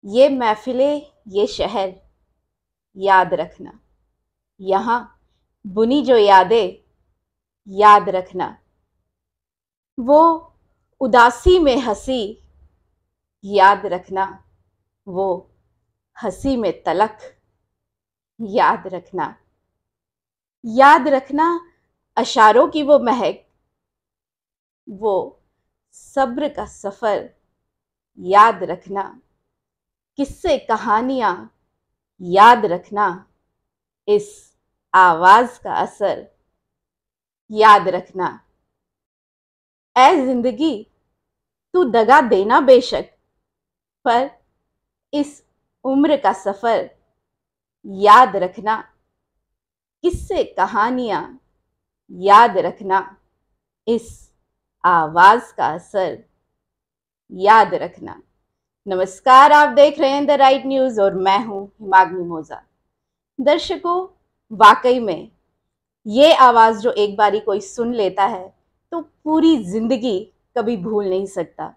ये महफिलें, ये शहर, याद रखना। यहाँ बुनी जो यादें, याद रखना। वो उदासी में हंसी, याद रखना। वो हंसी में तलक, याद रखना। याद रखना अशारों की वो महक, वो सब्र का सफर, याद रखना। किस्से कहानियां, याद रखना। इस आवाज का असर, याद रखना। ऐ जिंदगी, तू दगा देना बेशक, पर इस उम्र का सफर, याद रखना। किस्से कहानियां, याद रखना। इस आवाज का असर, याद रखना। नमस्कार, आप देख रहे हैं द राइट न्यूज और मैं हूं हिमाग्नि मोजा। दर्शकों, वाकई में ये आवाज जो एक बारी कोई सुन लेता है तो पूरी जिंदगी कभी भूल नहीं सकता।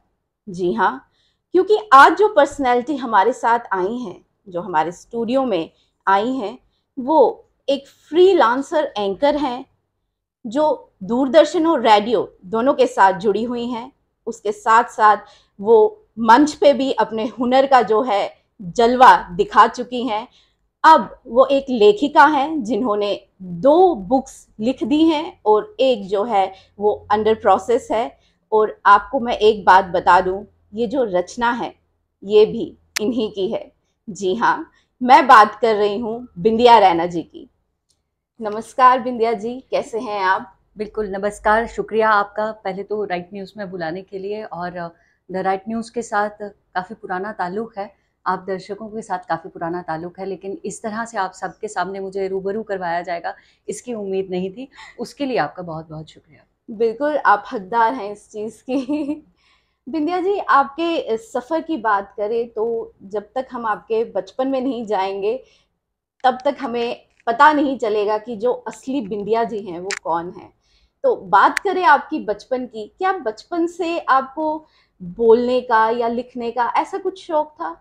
जी हाँ, क्योंकि आज जो पर्सनैलिटी हमारे साथ आई हैं, जो हमारे स्टूडियो में आई हैं, वो एक फ्रीलांसर एंकर हैं जो दूरदर्शन और रेडियो दोनों के साथ जुड़ी हुई हैं। उसके साथ साथ वो मंच पे भी अपने हुनर का जो है जलवा दिखा चुकी हैं। अब वो एक लेखिका हैं जिन्होंने 2 बुक्स लिख दी हैं और एक जो है वो अंडर प्रोसेस है। और आपको मैं एक बात बता दूं, ये जो रचना है ये भी इन्हीं की है। जी हाँ, मैं बात कर रही हूँ बिंदिया रैना जी की। नमस्कार बिंदिया जी, कैसे हैं आप? बिल्कुल, नमस्कार, शुक्रिया आपका पहले तो राइट न्यूज़ में बुलाने के लिए। और द राइट न्यूज़ के साथ काफ़ी पुराना ताल्लुक़ है, आप दर्शकों के साथ काफ़ी पुराना ताल्लुक़ है, लेकिन इस तरह से आप सबके सामने मुझे रूबरू करवाया जाएगा, इसकी उम्मीद नहीं थी। उसके लिए आपका बहुत-बहुत शुक्रिया। बिल्कुल, आप हकदार हैं इस चीज़ की। बिंदिया जी, आपके सफ़र की बात करें तो जब तक हम आपके बचपन में नहीं जाएँगे, तब तक हमें पता नहीं चलेगा कि जो असली बिंदिया जी हैं वो कौन हैं। तो बात करें आपकी बचपन की, क्या बचपन से आपको बोलने का या लिखने का ऐसा कुछ शौक था?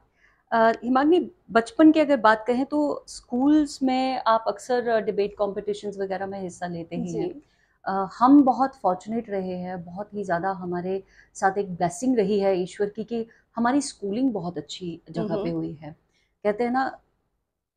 हिमाग्नि, बचपन की अगर बात कहें तो स्कूल्स में आप अक्सर डिबेट कॉम्पिटिशन्स वगैरह में हिस्सा लेते ही जी। हैं। हम बहुत फॉर्चुनेट रहे हैं, बहुत ही ज़्यादा हमारे साथ एक ब्लेसिंग रही है ईश्वर की कि हमारी स्कूलिंग बहुत अच्छी हुँ, जगह पे हुँ। हुई है। कहते हैं ना,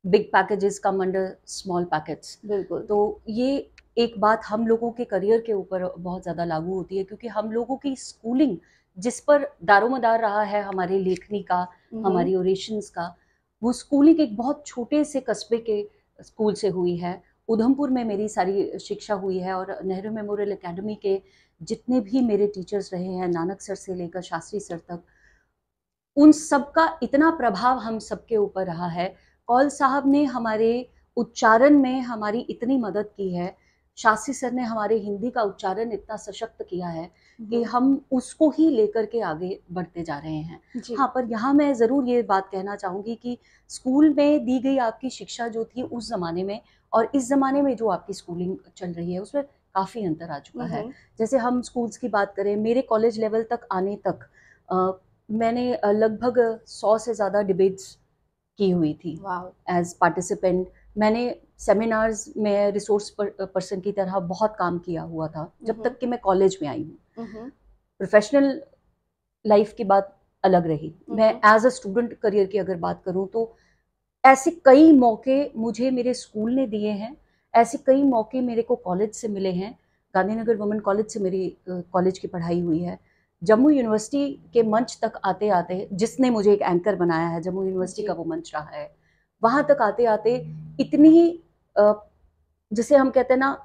big packages come under small packets. बिल्कुल। तो ये एक बात हम लोगों के करियर के ऊपर बहुत ज़्यादा लागू होती है, क्योंकि हम लोगों की स्कूलिंग जिस पर दारोमदार रहा है हमारी लेखनी का, हुँ, हुँ। हमारी ओरेशंस का, वो स्कूलिंग एक बहुत छोटे से कस्बे के स्कूल से हुई है। उधमपुर में मेरी सारी शिक्षा हुई है और नेहरू मेमोरियल एकेडमी के जितने भी मेरे टीचर्स रहे हैं, नानक सर से लेकर शास्त्री सर तक, उन सबका इतना प्रभाव हम सबके ऊपर रहा है। कौल साहब ने हमारे उच्चारण में हमारी इतनी मदद की है, शास्त्री सर ने हमारे हिंदी का उच्चारण इतना सशक्त किया है हुँ, कि हुँ। हम उसको ही लेकर के आगे बढ़ते जा रहे हैं। जी। हाँ, पर यहाँ मैं ज़रूर ये बात कहना चाहूँगी कि स्कूल में दी गई आपकी शिक्षा जो थी उस ज़माने में और इस ज़माने में जो आपकी स्कूलिंग चल रही है, उसमें काफ़ी अंतर आ चुका हुँ, है। हुँ। जैसे हम स्कूल्स की बात करें, मेरे कॉलेज लेवल तक आने तक अ, मैंने लगभग 100 से ज़्यादा डिबेट्स की हुई थी वाओ! As participant. मैंने सेमिनार्स में रिसोर्स पर्सन की तरह बहुत काम किया हुआ था, हुँ, जब हुँ। तक कि मैं कॉलेज में आई हूँ। हुँ, हुँ। प्रोफ़ेशनल लाइफ़ की बात अलग रही। हुँ, मैं हुँ। एज़ अ स्टूडेंट करियर की अगर बात करूँ तो ऐसे कई मौके मुझे मेरे स्कूल ने दिए हैं, ऐसे कई मौके मेरे को कॉलेज से मिले हैं। गांधीनगर वुमेन कॉलेज से मेरी कॉलेज की पढ़ाई हुई है। जम्मू यूनिवर्सिटी के मंच तक आते-आते, जिसने मुझे एक एंकर बनाया है, जम्मू यूनिवर्सिटी जी। का वो मंच रहा है। वहाँ तक आते-आते इतनी अ, जिसे हम कहते हैं ना,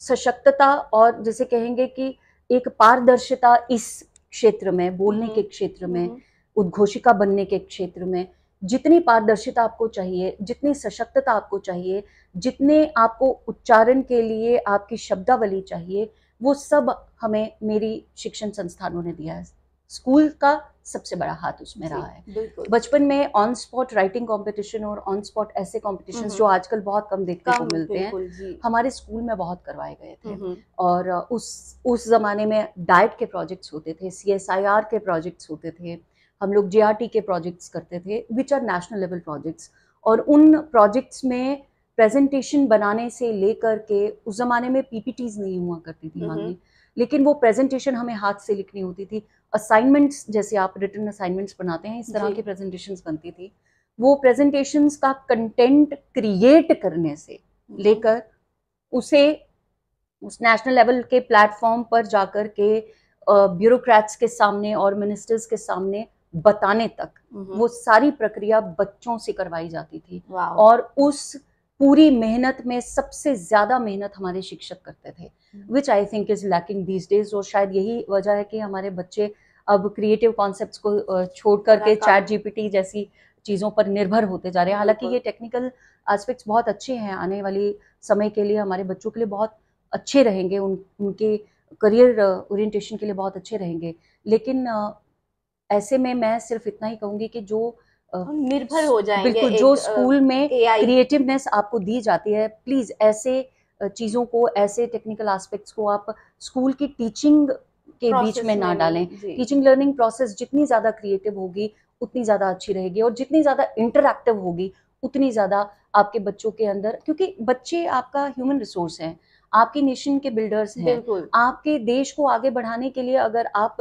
सशक्तता और जिसे कहेंगे कि एक पारदर्शिता इस क्षेत्र में, हुँ, बोलने हुँ। के क्षेत्र हुँ, में, हुँ। उद्घोषिका बनने के क्षेत्र में, जितनी पारदर्शिता आपको चाहिए, जितनी सशक्तता आपको चाहिए, जितने आपको उच्चारण के लिए आपकी शब्दावली चाहिए, वो सब हमें मेरी शिक्षण संस्थानों ने दिया है। स्कूल का सबसे बड़ा हाथ उसमें जी, रहा है। बिल्कुल। बचपन में ऑन स्पॉट राइटिंग कॉम्पिटिशन और ऑन स्पॉट ऐसे हुँ, कॉम्पिटिशन्स हुँ। जो आजकल बहुत कम देखने को कम, मिलते हैं, बिल्कुल, जी। हमारे स्कूल में बहुत करवाए गए हुँ, थे। हुँ। और उस ज़माने में डाइट के प्रोजेक्ट्स होते थे, सीएसआईआर के प्रोजेक्ट्स होते थे, हम लोग JRT के प्रोजेक्ट्स करते थे which are national level projects, और उन प्रोजेक्ट्स में प्रेजेंटेशन बनाने से लेकर के, उस जमाने में PPTs नहीं हुआ करती थी मानिए, लेकिन वो प्रेजेंटेशन हमें हाथ से लिखनी होती थी। असाइनमेंट्स, जैसे आप रिटन असाइनमेंट्स बनाते हैं, इस तरह की प्रेजेंटेशंस बनती थी। वो प्रेजेंटेशंस का कंटेंट क्रिएट करने से लेकर उसे उस नेशनल लेवल के प्लेटफॉर्म पर जाकर के ब्यूरोक्रेट्स के सामने और मिनिस्टर्स के सामने बताने तक, वो सारी प्रक्रिया बच्चों से करवाई जाती थी। और उस पूरी मेहनत में सबसे ज्यादा मेहनत हमारे शिक्षक करते थे, which I think is lacking these days. और शायद यही वजह है कि हमारे बच्चे अब क्रिएटिव कॉन्सेप्ट्स को छोड़ करके ChatGPT जैसी चीज़ों पर निर्भर होते जा रहे हैं। हालांकि ये टेक्निकल एस्पेक्ट्स बहुत अच्छे हैं, आने वाली समय के लिए हमारे बच्चों के लिए बहुत अच्छे रहेंगे, उनके करियर ओरिएंटेशन के लिए बहुत अच्छे रहेंगे। लेकिन ऐसे में मैं सिर्फ इतना ही कहूँगी कि जो निर्भर हो जाएंगे, बिल्कुल, जो स्कूल में क्रिएटिवनेस आपको दी जाती है, प्लीज ऐसे चीज़ों को, ऐसे टेक्निकल एस्पेक्ट्स को आप स्कूल की टीचिंग के बीच में ना डालें। टीचिंग लर्निंग प्रोसेस जितनी ज़्यादा क्रिएटिव होगी उतनी ज़्यादा अच्छी रहेगी, और जितनी ज़्यादा इंटरैक्टिव होगी उतनी ज़्यादा आपके बच्चों के अंदर, क्योंकि बच्चे आपका ह्यूमन रिसोर्स हैं, आपके नेशन के बिल्डर्स हैं। आपके देश को आगे बढ़ाने के लिए अगर आप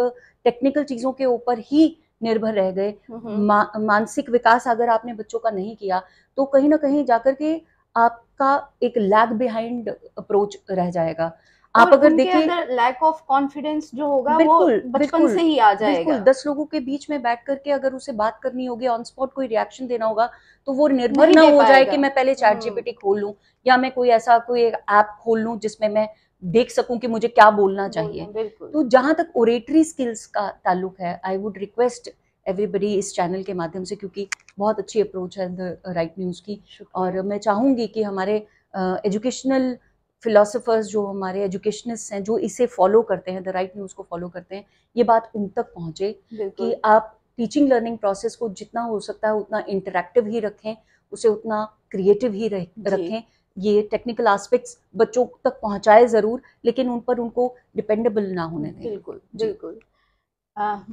टेक्निकल चीज़ों के ऊपर ही निर्भर रह गए, मानसिक विकास अगर आपने बच्चों का नहीं किया, तो कहीं ना कहीं जाकर के आपका एक लैग बिहाइंड अप्रोच रह जाएगा। आप अगर देखिए, लैक ऑफ कॉन्फिडेंस जो होगा वो बचपन से ही आ जाएगा। बिल्कुल, 10 लोगों के बीच में बैठ करके अगर उसे बात करनी होगी, ऑन स्पॉट कोई रिएक्शन देना होगा, तो वो निर्भर ना हो जाए कि मैं पहले ChatGPT खोल लूं या मैं कोई ऐप खोल लूं जिसमें मैं देख सकूं कि मुझे क्या बोलना चाहिए। तो जहां तक ओरेटरी स्किल्स का ताल्लुक है, आई वुड रिक्वेस्ट एवरीबडी इस चैनल के माध्यम से, क्योंकि बहुत अच्छी अप्रोच है द राइट न्यूज़ की, और मैं चाहूंगी कि हमारे एजुकेशनल फिलोसोफर्स, जो हमारे एजुकेशनिस्ट हैं, जो इसे फॉलो करते हैं, द राइट न्यूज़ को फॉलो करते हैं, ये बात उन तक पहुंचे कि आप टीचिंग लर्निंग प्रोसेस को जितना हो सकता है उतना इंटरैक्टिव ही रखें, उसे उतना क्रिएटिव ही रखें। ये टेक्निकल एस्पेक्ट्स बच्चों तक पहुंचाए जरूर, लेकिन उन पर उनको डिपेंडेबल ना होने दें। बिल्कुल बिल्कुल।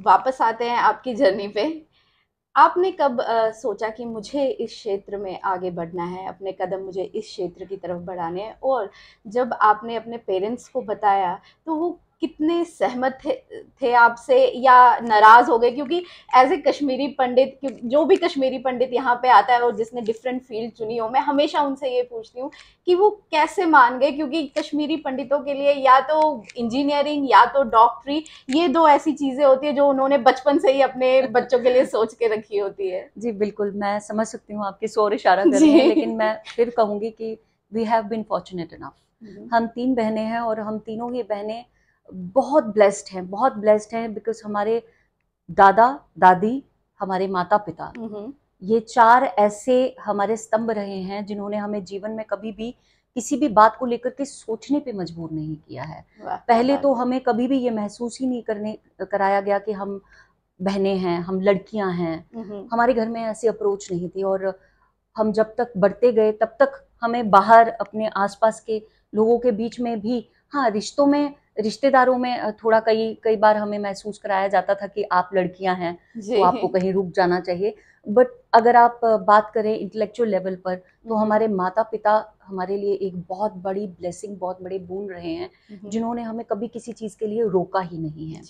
वापस आते हैं आपकी जर्नी पे। आपने कब सोचा कि मुझे इस क्षेत्र में आगे बढ़ना है, अपने कदम मुझे इस क्षेत्र की तरफ बढ़ाने हैं, और जब आपने अपने पेरेंट्स को बताया तो वो कितने सहमत थे आपसे या नाराज हो गए? क्योंकि एज ए कश्मीरी पंडित, जो भी कश्मीरी पंडित यहाँ पे आता है और जिसने डिफरेंट फील्ड चुनी हो, मैं हमेशा उनसे ये पूछती हूँ कि वो कैसे मान गए, क्योंकि कश्मीरी पंडितों के लिए या तो इंजीनियरिंग या तो डॉक्टरी, ये दो ऐसी चीजें होती है जो उन्होंने बचपन से ही अपने बच्चों के लिए सोच के रखी होती है। जी बिल्कुल, मैं समझ सकती हूँ आपकी सोर इशारा कर रही है, लेकिन मैं फिर कहूंगी कि we have been fortunate enough. हम 3 बहनें हैं और हम तीनों ही बहनें बहुत ब्लेस्ड हैं, बहुत ब्लेस्ड हैं, बिकॉज हमारे दादा दादी, हमारे माता पिता, ये 4 ऐसे हमारे स्तंभ रहे हैं जिन्होंने हमें जीवन में कभी भी किसी भी बात को लेकर के सोचने पे मजबूर नहीं किया है। पहले तो हमें कभी भी ये महसूस ही नहीं कराया गया कि हम बहनें हैं, हम लड़कियां हैं। हमारे घर में ऐसी अप्रोच नहीं थी, और हम जब तक बढ़ते गए तब तक हमें बाहर अपने आसपास के लोगों के बीच में भी, हाँ, रिश्तेदारों में थोड़ा कई बार हमें महसूस कराया जाता था कि आप लड़कियां हैं तो आपको कहीं रुक जाना चाहिए। बट अगर आप बात करें इंटेलेक्चुअल लेवल पर, तो हमारे माता पिता हमारे लिए एक बहुत बड़ी ब्लेसिंग, बहुत बड़े बोन रहे हैं, जिन्होंने हमें कभी किसी चीज के लिए रोका ही नहीं है।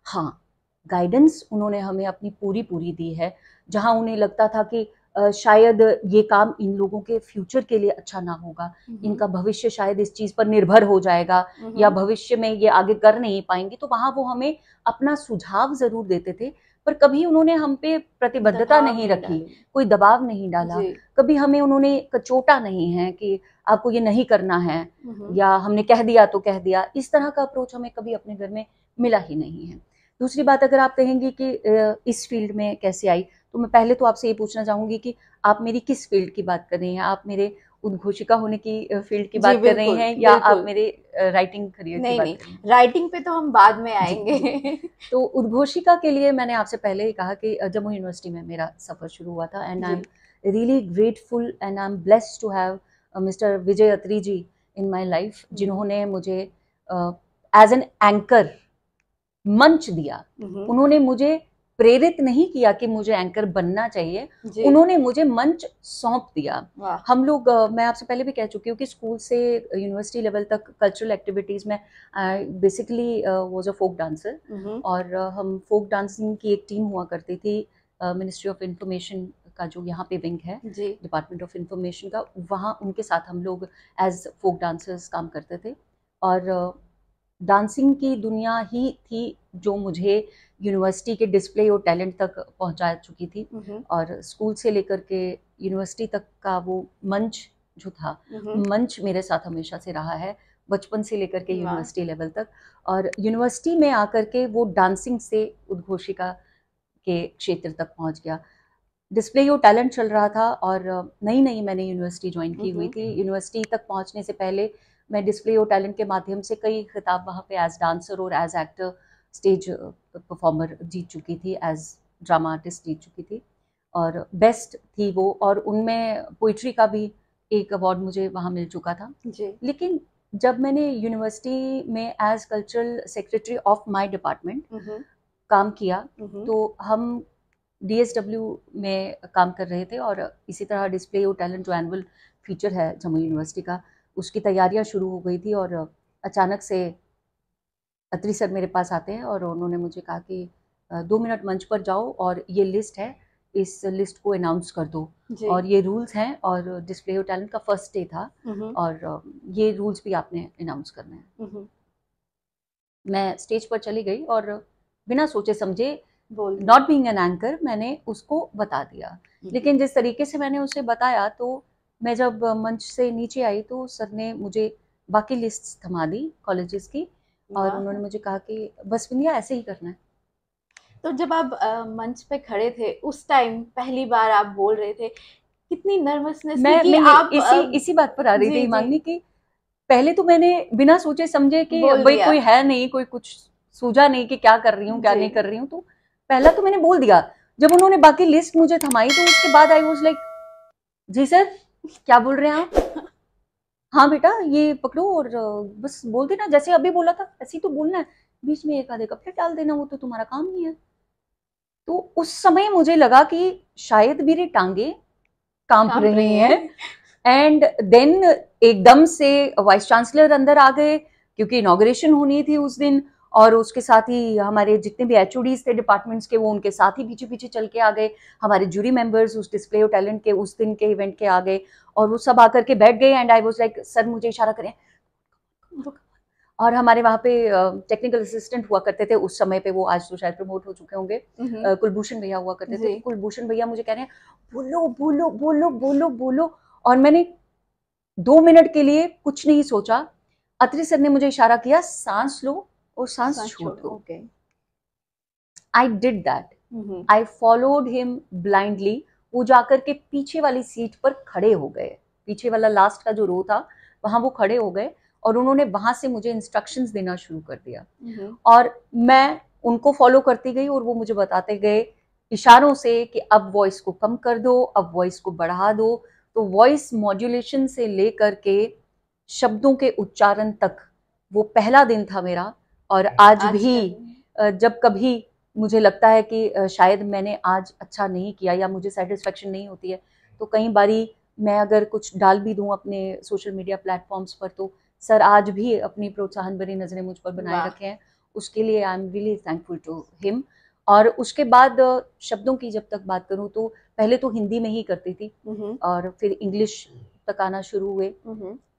हाँ, गाइडेंस उन्होंने हमें अपनी पूरी दी है। जहां उन्हें लगता था कि शायद ये काम इन लोगों के फ्यूचर के लिए अच्छा ना होगा, इनका भविष्य शायद इस चीज पर निर्भर हो जाएगा, या भविष्य में ये आगे कर नहीं पाएंगे, तो वहां वो हमें अपना सुझाव जरूर देते थे, पर कभी उन्होंने हम पे प्रतिबद्धता नहीं रखी, कोई दबाव नहीं डाला, कभी हमें उन्होंने कचोटा नहीं है कि आपको ये नहीं करना है, या हमने कह दिया तो कह दिया। इस तरह का अप्रोच हमें कभी अपने घर में मिला ही नहीं है। दूसरी बात, अगर आप कहेंगे कि इस फील्ड में कैसे आई, तो मैं पहले तो आपसे ये पूछना चाहूंगी कि आप मेरी किस फील्ड की बात कर रही हैं? आप मेरे उद्घोषिका होने की फील्ड की बात कर रही हैं, या आप मेरे राइटिंग करियर की बात कर रही हैं? राइटिंग पे तो हम बाद में आएंगे। तो उद्घोषिका के लिए मैंने आपसे पहले ही कहा कि जम्मू यूनिवर्सिटी में मेरा सफर शुरू हुआ था, and I am really grateful and I am blessed to have mister Vijay Atri ji in my life, जिन्होंने मुझे एज एन एंकर मंच दिया। उन्होंने मुझे प्रेरित नहीं किया कि मुझे एंकर बनना चाहिए, उन्होंने मुझे मंच सौंप दिया। हम लोग मैं आपसे पहले भी कह चुकी हूँ कि स्कूल से यूनिवर्सिटी लेवल तक कल्चरल एक्टिविटीज़ में basically was a folk dancer, और हम फोक डांसिंग की एक टीम हुआ करती थी मिनिस्ट्री ऑफ इंफॉर्मेशन का जो यहाँ पे विंग है डिपार्टमेंट ऑफ इंफॉर्मेशन का, वहाँ उनके साथ हम लोग एज फोक डांसर्स काम करते थे। और डांसिंग की दुनिया ही थी जो मुझे यूनिवर्सिटी के डिस्प्ले और टैलेंट तक पहुंचा चुकी थी, और स्कूल से लेकर के यूनिवर्सिटी तक का वो मंच जो था, मंच मेरे साथ हमेशा से रहा है, बचपन से लेकर के यूनिवर्सिटी लेवल तक। और यूनिवर्सिटी में आकर के वो डांसिंग से उद्घोषिका के क्षेत्र तक पहुंच गया। डिस्प्ले योर टैलेंट चल रहा था और नई नई मैंने यूनिवर्सिटी ज्वाइन की हुई थी। यूनिवर्सिटी तक पहुंचने से पहले मैं डिस्प्ले योर टैलेंट के माध्यम से कई खिताब वहाँ पे एज डांसर और एज एक्टर, स्टेज परफॉर्मर जीत चुकी थी, एज ड्रामा आर्टिस्ट जीत चुकी थी, और बेस्ट थी वो। और उनमें पोइट्री का भी एक अवार्ड मुझे वहाँ मिल चुका था जी। लेकिन जब मैंने यूनिवर्सिटी में as cultural secretary of my department काम किया, तो हम DSW में काम कर रहे थे, और इसी तरह डिस्प्ले योर टैलेंट जो एनुअल फीचर है जम्मू यूनिवर्सिटी का, उसकी तैयारियां शुरू हो गई थी। और अचानक से अत्री सर मेरे पास आते हैं और उन्होंने मुझे कहा कि 2 मिनट मंच पर जाओ और ये लिस्ट है, इस लिस्ट को अनाउंस कर दो, और ये रूल्स हैं, और डिस्प्ले योर टैलेंट का फर्स्ट डे था, और ये रूल्स भी आपने अनाउंस करने हैं। मैं स्टेज पर चली गई और बिना सोचे समझे, नॉट बीइंग एन एंकर, मैंने उसको बता दिया। लेकिन जिस तरीके से मैंने उसे बताया, तो मैं जब मंच से नीचे आई तो सर ने मुझे बाकी लिस्ट थमा दी कॉलेजेस की, और उन्होंने मुझे कहा कि बस विंध्या ऐसे ही करना है। तो जब आप मंच पे खड़े थे उस टाइम, पहली बार आप बोल रहे थे, कितनी नर्वसनेस थी कि आप इसी बात पर आ रही थी मांगनी की, पहले तो मैंने बिना सोचे समझे कि भाई कोई है नहीं, कोई कुछ सूझा नहीं कि क्या कर रही हूँ क्या नहीं कर रही हूँ, तो पहला तो मैंने बोल दिया। जब उन्होंने बाकी लिस्ट मुझे थमाई तो उसके बाद आई वाज लाइक, जी सर क्या बोल रहे हैं आप? हाँ बेटा ये पकड़ो और बस बोल देना, जैसे अभी बोला था ऐसे ही तो बोलना है, बीच में एक आधे कपड़े डाल देना, वो तो तुम्हारा काम ही है। तो उस समय मुझे लगा कि शायद मेरी टांगे कांप रही हैं। एंड देन एकदम से वाइस चांसलर अंदर आ गए, क्योंकि इनॉग्रेशन होनी थी उस दिन, और उसके साथ ही हमारे जितने भी HODs थे डिपार्टमेंट्स के, वो उनके साथ ही पीछे पीछे चल के आ गए। हमारे जूरी मेंबर्स उस डिस्प्ले ऑफ टैलेंट के उस दिन के इवेंट के आ गए, और वो सब आकर के बैठ गए। And I was like, sir मुझे इशारा करें। और हमारे वहाँ पे टेक्निकल असिस्टेंट हुआ करते थे उस समय पे, वो आज तो शायद प्रमोट हो चुके होंगे, कुलभूषण भैया हुआ करते थे। कुलभूषण भैया मुझे कह रहे हैं बोलो बोलो बोलो बोलो बोलो, और मैंने 2 मिनट के लिए कुछ नहीं सोचा। अत्री सर ने मुझे इशारा किया, सांस लो और सांस छोड़ दो। I did that, I followed him blindly. वो जाकर के पीछे वाली सीट पर खड़े हो गए, पीछे वाला लास्ट का जो रो था वहां वो खड़े हो गए, और उन्होंने वहां से मुझे इंस्ट्रक्शंस देना शुरू कर दिया। और मैं उनको फॉलो करती गई, और वो मुझे बताते गए इशारों से कि अब वॉइस को कम कर दो, अब वॉइस को बढ़ा दो। तो वॉइस मॉड्यूलेशन से लेकर के शब्दों के उच्चारण तक वो पहला दिन था मेरा। और आज भी जब कभी मुझे लगता है कि शायद मैंने आज अच्छा नहीं किया या मुझे सेटिस्फेक्शन नहीं होती है, तो कई बारी मैं अगर कुछ डाल भी दूं अपने सोशल मीडिया प्लेटफॉर्म्स पर, तो सर आज भी अपनी प्रोत्साहन भरी नजरें मुझ पर बनाए रखे हैं, उसके लिए I am really thankful to him. और उसके बाद शब्दों की जब तक बात करूं, तो पहले तो हिंदी में ही करती थी, और फिर इंग्लिश तक आना शुरू हुए।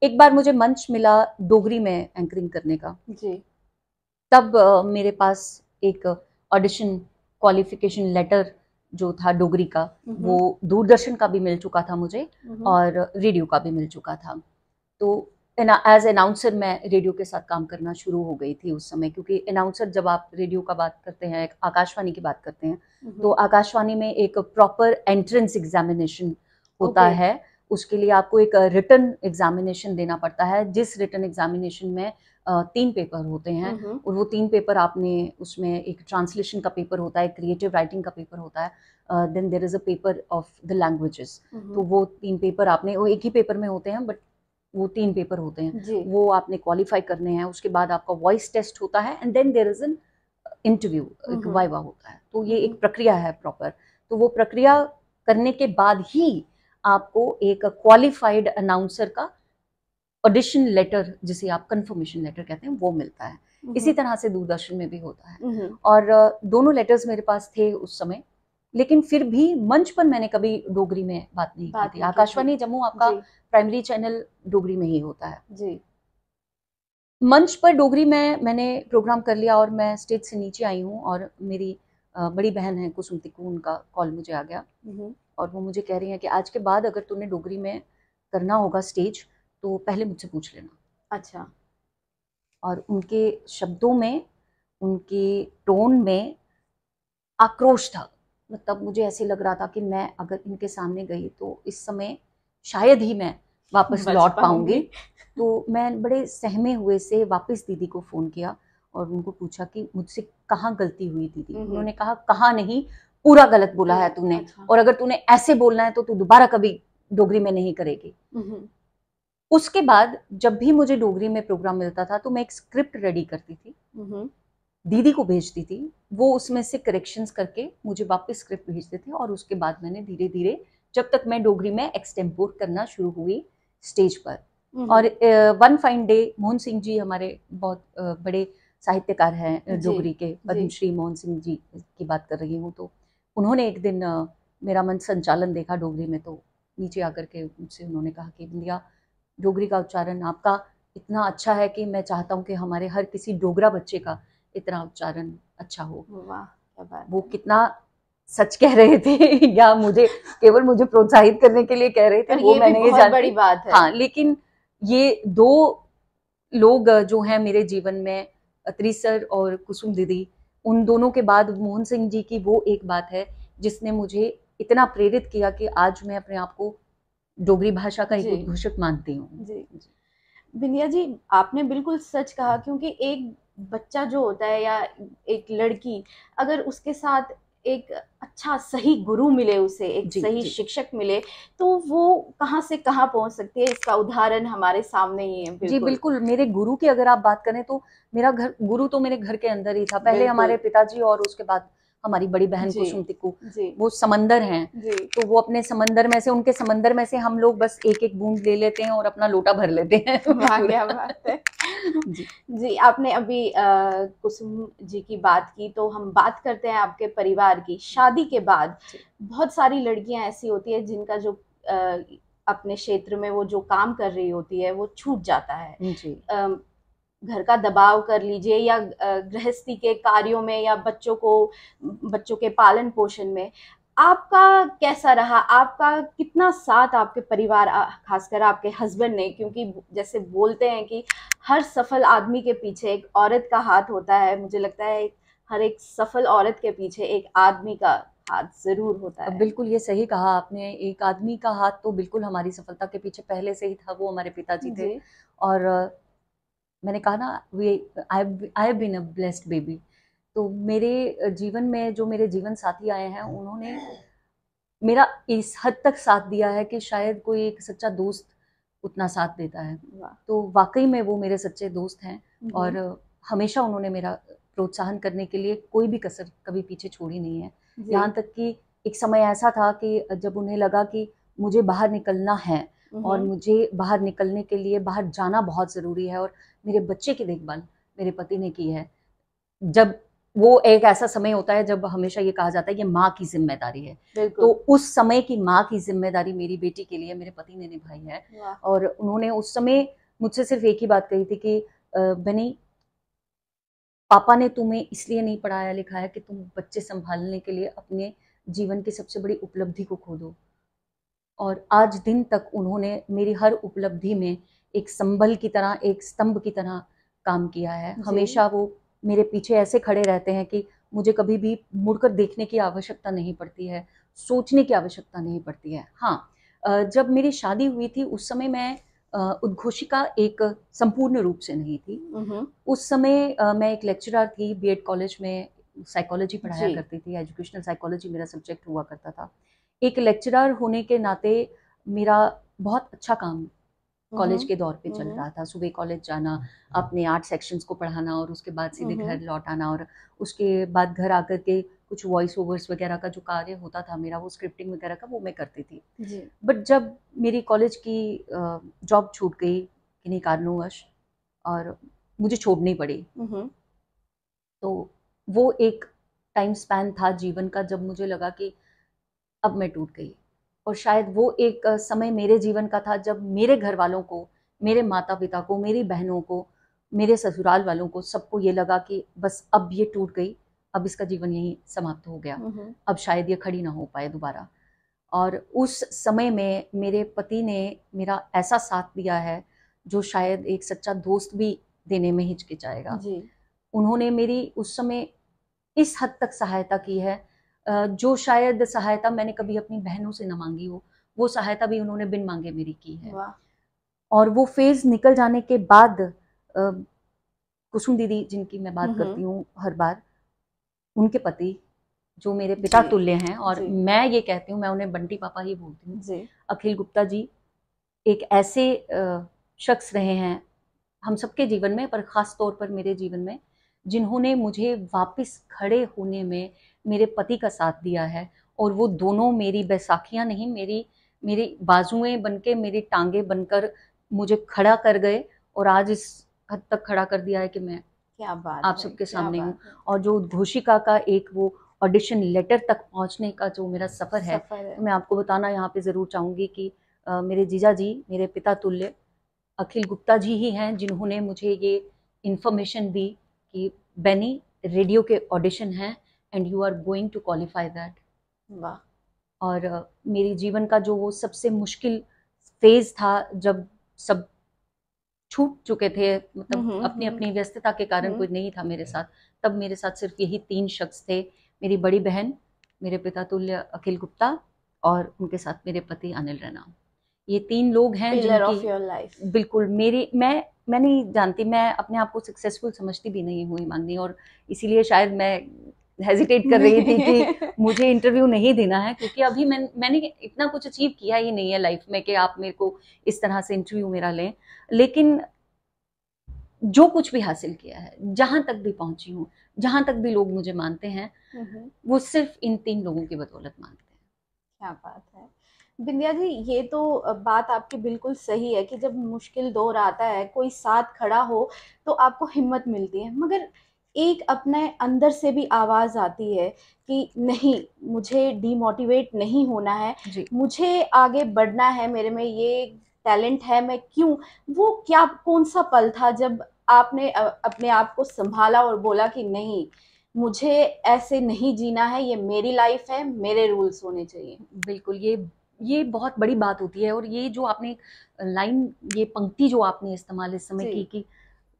एक बार मुझे मंच मिला डोगरी में एंकरिंग करने का जी। तब मेरे पास एक ऑडिशन क्वालिफिकेशन लेटर जो था डोगरी का, वो दूरदर्शन का भी मिल चुका था मुझे, और रेडियो का भी मिल चुका था। तो एज अनाउंसर मैं रेडियो के साथ काम करना शुरू हो गई थी उस समय, क्योंकि अनाउंसर जब आप रेडियो का बात करते हैं, आकाशवाणी की बात करते हैं, तो आकाशवाणी में एक प्रॉपर एंट्रेंस एग्जामिनेशन होता है। उसके लिए आपको एक रिटन एग्जामिनेशन देना पड़ता है, जिस रिटन एग्जामिनेशन में 3 पेपर होते हैं, और वो 3 पेपर आपने, उसमें एक ट्रांसलेशन का पेपर होता है, क्रिएटिव राइटिंग का पेपर होता है, then there is a paper of the languages. तो वो 3 पेपर आपने, वो एक ही पेपर में होते हैं बट वो 3 पेपर होते हैं, वो आपने क्वालिफाई करने हैं। उसके बाद आपका वॉइस टेस्ट होता है, and then there is an interview, एक वाइवा होता है, तो ये एक प्रक्रिया है प्रॉपर। तो वो प्रक्रिया करने के बाद ही आपको एक क्वालिफाइड अनाउंसर का ऑडिशन लेटर, जिसे आप कंफर्मेशन लेटर कहते हैं, वो मिलता है। इसी तरह से दूरदर्शन में भी होता है। और दोनों लेटर्स मेरे पास थे उस समय, लेकिन फिर भी मंच पर मैंने कभी डोगरी में बात नहीं की थी। आकाशवाणी जम्मू आपका प्राइमरी चैनल डोगरी में ही होता है जी। मंच पर डोगरी में मैंने प्रोग्राम कर लिया और मैं स्टेज से नीचे आई हूँ, और मेरी बड़ी बहन है कुसुम तिक्कू, उनका कॉल मुझे आ गया और वो मुझे कह रही हैं कि आज के बाद अगर तूने डोगरी में करना होगा स्टेज तो पहले मुझसे पूछ लेना। अच्छा। और उनके शब्दों में, उनके टोन में आक्रोश था। मतलब मुझे ऐसे लग रहा था कि मैं अगर इनके सामने गई तो इस समय शायद ही मैं वापस लौट पाऊंगी। तो मैं बड़े सहमे हुए से वापस दीदी को फ़ोन किया और उनको पूछा कि मुझसे कहाँ गलती हुई दीदी। उन्होंने कहा कहाँ नहीं, पूरा गलत बोला है तूने। अच्छा। और अगर तूने ऐसे बोलना है तो तू दोबारा कभी डोगरी में नहीं करेगी। उसके बाद जब भी मुझे डोगरी में प्रोग्राम मिलता था तो मैं एक स्क्रिप्ट रेडी करती थी, दीदी को भेजती थी, वो उसमें से करेक्शंस करके मुझे वापस स्क्रिप्ट भेजते थे। और उसके बाद मैंने धीरे धीरे, जब तक मैं डोगरी में एक्सटेम्पोर करना शुरू हुई स्टेज पर। और one fine day Mohan Singh ji हमारे बहुत बड़े साहित्यकार हैं डोगरी के, पद्मश्री मोहन सिंह जी की बात कर रही हूँ। तो उन्होंने एक दिन मेरा मंच संचालन देखा डोगरी में, तो नीचे आकर के मुझसे उन्होंने कहा कि बिंदिया, डोगरी का उच्चारण आपका इतना अच्छा है कि मैं चाहता हूँ कि हमारे हर किसी डोगरा बच्चे का इतना उच्चारण अच्छा हो। वाह, क्या बात। वो कितना सच कह रहे थे या मुझे केवल मुझे प्रोत्साहित करने के लिए कह रहे थे, वो मैंने ये जानती। बड़ी बात है। हाँ, लेकिन ये दो लोग जो हैं मेरे जीवन में, अत्री सर और कुसुम दीदी, उन दोनों के बाद मोहन सिंह जी की वो एक बात है जिसने मुझे इतना प्रेरित किया कि आज मैं अपने आप को डोगरी भाषा का एक उद्घोषक मानती हूँ। जी। बिंदिया जी, आपने बिल्कुल सच कहा, क्योंकि एक बच्चा जो होता है या एक लड़की, अगर उसके साथ एक अच्छा सही गुरु मिले, उसे एक सही शिक्षक मिले, तो वो कहाँ से कहाँ पहुँच सकती है। इसका उदाहरण हमारे सामने ही है। बिल्कुल। जी बिल्कुल। मेरे गुरु की अगर आप बात करें तो मेरा गुरु तो मेरे घर के अंदर ही था। पहले हमारे पिताजी और उसके बाद हमारी बड़ी बहन कुसुम तिक्कू, वो समंदर हैं। तो वो अपने समंदर में से, उनके समंदर में से हम लोग बस एक एक बूंद ले लेते हैं और अपना लोटा भर लेते हैं। क्या बात है। जी, आपने अभी कुसुम जी की बात की, तो हम बात करते हैं आपके परिवार की। शादी के बाद बहुत सारी लड़कियां ऐसी होती है जिनका जो अपने क्षेत्र में वो जो काम कर रही होती है वो छूट जाता है। घर का दबाव कर लीजिए, या गृहस्थी के कार्यों में, या बच्चों के पालन पोषण में। आपका कैसा रहा? आपका कितना साथ आपके परिवार, खासकर आपके हस्बैंड ने, क्योंकि जैसे बोलते हैं कि हर सफल आदमी के पीछे एक औरत का हाथ होता है। मुझे लगता है हर एक सफल औरत के पीछे एक आदमी का हाथ जरूर होता है। बिल्कुल, ये सही कहा आपने। एक आदमी का हाथ तो बिल्कुल हमारी सफलता के पीछे पहले से ही था, वो हमारे पिताजी थे। और मैंने कहा ना, I have been a blessed baby. तो मेरे जीवन में जो मेरे जीवन साथी आए हैं, उन्होंने मेरा इस हद तक साथ दिया है कि शायद कोई एक सच्चा दोस्त उतना साथ देता है। तो वाकई में वो मेरे सच्चे दोस्त हैं, और हमेशा उन्होंने मेरा प्रोत्साहन करने के लिए कोई भी कसर कभी पीछे छोड़ी नहीं है। यहाँ तक कि एक समय ऐसा था कि जब उन्हें लगा कि मुझे बाहर निकलना है और मुझे बाहर निकलने के लिए बाहर जाना बहुत ज़रूरी है, और मेरे बच्चे की देखभाल मेरे पति ने की है। जब वो एक ऐसा समय होता है जब हमेशा ये कहा जाता है ये माँ की जिम्मेदारी है, तो उस समय की माँ की जिम्मेदारी मेरी बेटी के लिए मेरे पति ने निभाई है। और उन्होंने उस समय मुझसे सिर्फ एक ही बात कही थी कि बनी, पापा ने तुम्हें इसलिए नहीं पढ़ाया लिखाया कि तुम बच्चे संभालने के लिए अपने जीवन की सबसे बड़ी उपलब्धि को खो दो। और आज दिन तक उन्होंने मेरी हर उपलब्धि में एक संबल की तरह, एक स्तंभ की तरह काम किया है। हमेशा वो मेरे पीछे ऐसे खड़े रहते हैं कि मुझे कभी भी मुड़कर देखने की आवश्यकता नहीं पड़ती है, सोचने की आवश्यकता नहीं पड़ती है। हाँ, जब मेरी शादी हुई थी उस समय मैं उद्घोषिका एक संपूर्ण रूप से नहीं थी। उस समय मैं एक लेक्चरर थी बीएड कॉलेज में, साइकोलॉजी पढ़ाया करती थी। एजुकेशनल साइकोलॉजी मेरा सब्जेक्ट हुआ करता था। एक लेक्चरर होने के नाते मेरा बहुत अच्छा काम कॉलेज के दौर पे चल रहा था। सुबह कॉलेज जाना, अपने 8 सेक्शंस को पढ़ाना और उसके बाद सीधे घर लौट आना, और उसके बाद घर आकर के कुछ वॉइस ओवर्स वगैरह का जो कार्य होता था मेरा, वो स्क्रिप्टिंग वगैरह का, वो मैं करती थी जी। बट जब मेरी कॉलेज की जॉब छूट गई किन्हीं कारणोंवश और मुझे छोड़नी पड़ी, तो वो एक टाइम स्पैन था जीवन का जब मुझे लगा कि अब मैं टूट गई। और शायद वो एक समय मेरे जीवन का था जब मेरे घर वालों को, मेरे माता पिता को, मेरी बहनों को, मेरे ससुराल वालों को, सबको ये लगा कि बस अब ये टूट गई, अब इसका जीवन यहीं समाप्त हो गया, अब शायद ये खड़ी ना हो पाए दोबारा। और उस समय में मेरे पति ने मेरा ऐसा साथ दिया है जो शायद एक सच्चा दोस्त भी देने में हिचकिचाएगा जी। उन्होंने मेरी उस समय इस हद तक सहायता की है जो शायद सहायता मैंने कभी अपनी बहनों से न मांगी हो, वो सहायता भी उन्होंने बिन मांगे मेरी की है। और वो फेज निकल जाने के बाद कुसुम दीदी जिनकी मैं बात करती हूँ हर बार, उनके पति जो मेरे पिता तुल्य हैं, और मैं ये कहती हूँ, मैं उन्हें बंटी पापा ही बोलती हूँ, अखिल गुप्ता जी एक ऐसे शख्स रहे हैं हम सबके जीवन में, पर खास तौर पर मेरे जीवन में, जिन्होंने मुझे वापस खड़े होने में मेरे पति का साथ दिया है। और वो दोनों मेरी बैसाखियां नहीं, मेरी बाजुएं बनके, मेरी टांगे बनकर मुझे खड़ा कर गए, और आज इस हद तक खड़ा कर दिया है कि मैं क्या बात आप सबके सामने हूँ। और जो उद्घोषिका का एक वो ऑडिशन लेटर तक पहुँचने का जो मेरा सफ़र है, तो मैं आपको बताना यहाँ पे ज़रूर चाहूँगी कि मेरे जीजा जी, मेरे पिता तुल्य अखिल गुप्ता जी ही हैं जिन्होंने मुझे ये इन्फॉर्मेशन दी कि बेनी रेडियो के ऑडिशन हैं and you are going to qualify that. वाह। और मेरी जीवन का जो वो सबसे मुश्किल फेज था जब सब छूट चुके थे, मतलब अपनी अपनी व्यस्तता के कारण कोई नहीं था मेरे साथ, तब मेरे साथ सिर्फ यही 3 शख्स थे, मेरी बड़ी बहन, मेरे पिता तुल्य अखिल गुप्ता, और उनके साथ मेरे पति अनिल रैना। ये 3 लोग हैं जिनकी बिल्कुल मैं नहीं जानती, मैं अपने आप को सक्सेसफुल समझती भी नहीं हुई मांगनी, और इसीलिए शायद मैं हेजिटेट कर रही थी कि मुझे इंटरव्यू नहीं देना है, क्योंकि अभी मैंने इतना कुछ अचीव किया ही नहीं है लाइफ में कि आप मेरे को इस तरह से इंटरव्यू मेरा लें। लेकिन जो कुछ भी हासिल किया है, जहां तक भी पहुंची हूँ, जहां तक भी लोग मुझे मानते हैं, वो सिर्फ इन 3 लोगों की बदौलत मानते हैं। क्या बात है बिंदिया जी, ये तो बात आपकी बिल्कुल सही है कि जब मुश्किल दौर आता है, कोई साथ खड़ा हो तो आपको हिम्मत मिलती है, मगर एक अपने अंदर से भी आवाज़ आती है कि नहीं, मुझे डीमोटिवेट नहीं होना है, मुझे आगे बढ़ना है, मेरे में ये टैलेंट है, मैं क्यों। वो क्या, कौन सा पल था जब आपने अपने आप को संभाला और बोला कि नहीं, मुझे ऐसे नहीं जीना है, ये मेरी लाइफ है, मेरे रूल्स होने चाहिए। बिल्कुल, ये बहुत बड़ी बात होती है। और ये जो आपने लाइन, ये पंक्ति जो आपने इस्तेमाल इस समय की कि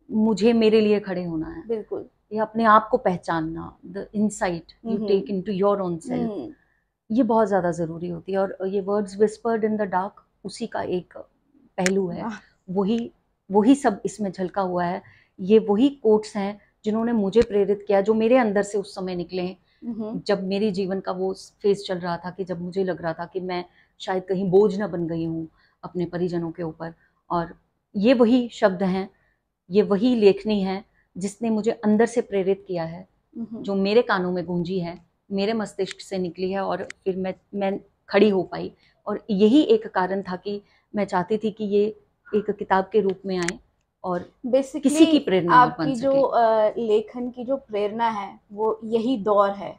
मुझे मेरे लिए खड़े होना है, बिल्कुल, ये अपने आप को पहचानना, the insight you take into your own self, ये बहुत ज़्यादा ज़रूरी होती है। और ये words whispered in the dark, उसी का एक पहलू है, वही सब इसमें झलका हुआ है। ये वही कोट्स हैं जिन्होंने मुझे प्रेरित किया, जो मेरे अंदर से उस समय निकले जब मेरे जीवन का वो फेज चल रहा था कि जब मुझे लग रहा था कि मैं शायद कहीं बोझ न बन गई हूँ अपने परिजनों के ऊपर। और ये वही शब्द हैं, ये वही लेखनी है जिसने मुझे अंदर से प्रेरित किया है, जो मेरे कानों में गूंजी है, मेरे मस्तिष्क से निकली है, और फिर मैं खड़ी हो पाई। और यही एक कारण था कि मैं चाहती थी कि ये एक किताब के रूप में आए और किसी की प्रेरणा आपकी जो लेखन की जो प्रेरणा है वो यही दौर है।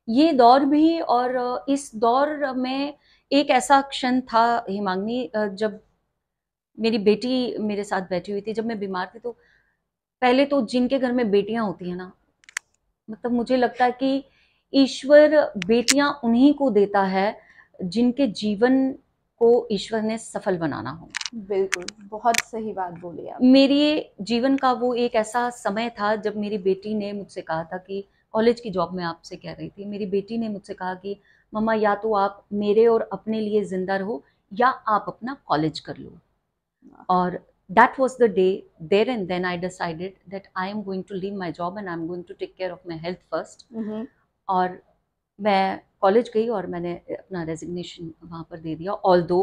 ये दौर भी, और इस दौर में एक ऐसा क्षण था हिमांगनी, जब मेरी बेटी मेरे साथ बैठी हुई थी, जब मैं बीमार थी, तो पहले तो जिनके घर में बेटियां होती हैं ना, मतलब मुझे लगता है कि ईश्वर बेटियां उन्हीं को देता है जिनके जीवन को ईश्वर ने सफल बनाना हो। बिल्कुल, बहुत सही बात बोली आप। मेरे जीवन का वो एक ऐसा समय था जब मेरी बेटी ने मुझसे कहा था कि कॉलेज की जॉब में आपसे कह रही थी, मेरी बेटी ने मुझसे कहा कि मम्मा, या तो आप मेरे और अपने लिए जिंदा रहो, या आप अपना कॉलेज कर लो। और that was the day, there and then I decided that I am going to leave my job and I am going to take care of my health first. और मैं कॉलेज गई और मैंने अपना रेजिग्नेशन वहाँ पर दे दिया। Although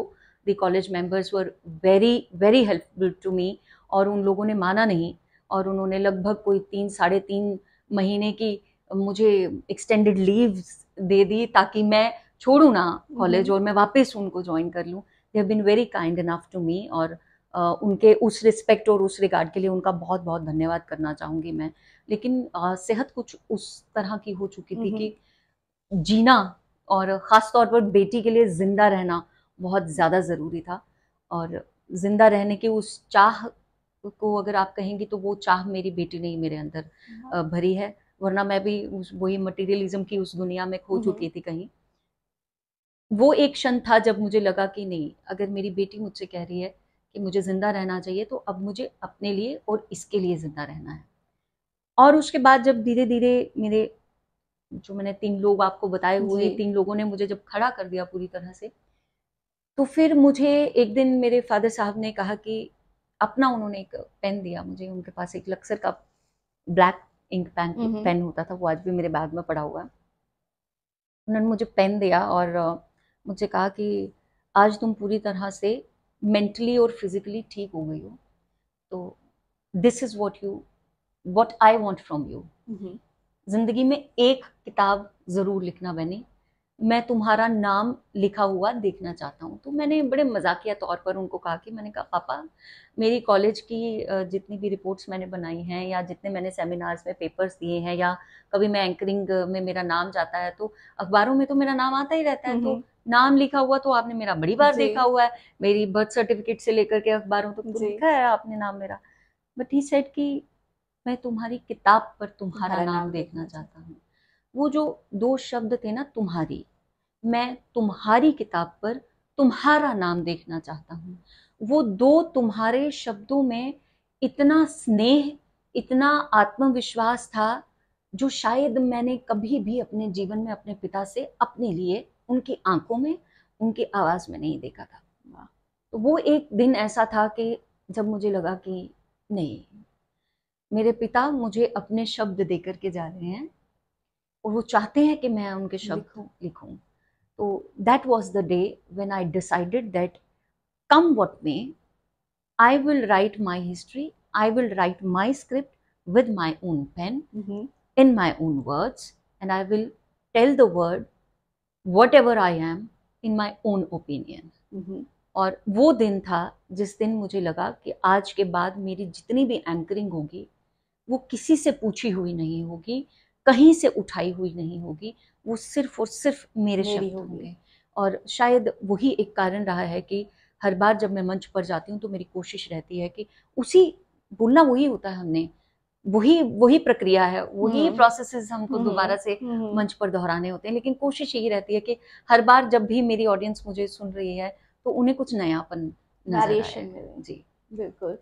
the college members were very very helpful to me, और उन लोगों ने माना नहीं, और उन्होंने लगभग कोई 3 साढ़े 3 महीने की मुझे एक्सटेंडेड लीव दे दी ताकि मैं छोड़ू ना कॉलेज और मैं वापस उनको ज्वाइन कर लूँ। They have been very kind enough to me, और उनके उस रिस्पेक्ट और उस रिगार्ड के लिए उनका बहुत बहुत धन्यवाद करना चाहूँगी मैं। लेकिन सेहत कुछ उस तरह की हो चुकी थी कि जीना और ख़ास तौर पर बेटी के लिए ज़िंदा रहना बहुत ज़्यादा ज़रूरी था, और ज़िंदा रहने की उस चाह को अगर आप कहेंगी तो वो चाह मेरी बेटी ने ही मेरे अंदर भरी है, वरना मैं भी वही मटीरियलिज्म की उस दुनिया में खो चुकी थी कहीं। वो एक क्षण था जब मुझे लगा कि नहीं, अगर मेरी बेटी मुझसे कह रही है कि मुझे ज़िंदा रहना चाहिए, तो अब मुझे अपने लिए और इसके लिए ज़िंदा रहना है। और उसके बाद जब धीरे धीरे मेरे जो मैंने 3 लोग आपको बताए हुए 3 लोगों ने मुझे जब खड़ा कर दिया पूरी तरह से, तो फिर मुझे एक दिन मेरे फादर साहब ने कहा कि अपना, उन्होंने एक पेन दिया मुझे, उनके पास एक लक्सर का ब्लैक इंक पेन होता था, वो आज भी मेरे बैग में पड़ा हुआ है। उन्होंने मुझे पेन दिया और मुझे कहा कि आज तुम पूरी तरह से मेंटली और फिजिकली ठीक हो गई हो, तो this is what I want from you. जिंदगी में एक किताब जरूर लिखना बनी, मैं तुम्हारा नाम लिखा हुआ देखना चाहता हूँ। तो मैंने बड़े मजाकिया तौर पर उनको कहा कि, मैंने कहा पापा, मेरी कॉलेज की जितनी भी रिपोर्ट्स मैंने बनाई हैं, या जितने मैंने सेमिनार्स में पेपर्स दिए हैं, या कभी मैं एंकरिंग में मेरा नाम जाता है तो अखबारों में तो मेरा नाम आता ही रहता है, तो नाम लिखा हुआ तो आपने मेरा बड़ी बार देखा हुआ है, मेरी बर्थ सर्टिफिकेट से लेकर के अखबारों तक तो लिखा है आपने नाम मेरा। बट ही सेड कि मैं तुम्हारी किताब पर तुम्हारा नाम देखना चाहता हूँ। वो जो 2 शब्द थे ना, तुम्हारी, मैं तुम्हारी किताब पर तुम्हारा नाम देखना चाहता हूँ। वो 2 तुम्हारे शब्दों में इतना स्नेह, इतना आत्मविश्वास था, जो शायद मैंने कभी भी अपने जीवन में अपने पिता से अपने लिए उनकी आंखों में, उनकी आवाज में नहीं देखा था। तो वो एक दिन ऐसा था कि जब मुझे लगा कि नहीं, मेरे पिता मुझे अपने शब्द देकर के जा रहे हैं और वो चाहते हैं कि मैं उनके शब्द लिखूं। तो that was the day when I decided that come what may, I will write my history, I will write my script with my own pen, in my own words, and I will tell the world whatever I am in my own opinion. और वो दिन था जिस दिन मुझे लगा कि आज के बाद मेरी जितनी भी एंकरिंग होगी वो किसी से पूछी हुई नहीं होगी, कहीं से उठाई हुई नहीं होगी, वो सिर्फ और सिर्फ मेरे शब्द होंगे। और शायद वही एक कारण रहा है कि हर बार जब मैं मंच पर जाती हूँ तो मेरी कोशिश रहती है कि उसी बोलना वही होता है, हमने वही प्रक्रिया है, वही प्रोसेसेस हमको दोबारा से मंच पर दोहराने होते हैं, लेकिन कोशिश यही रहती है कि हर बार जब भी मेरी ऑडियंस मुझे सुन रही है तो उन्हें कुछ नयापन नजर आए। जी बिल्कुल।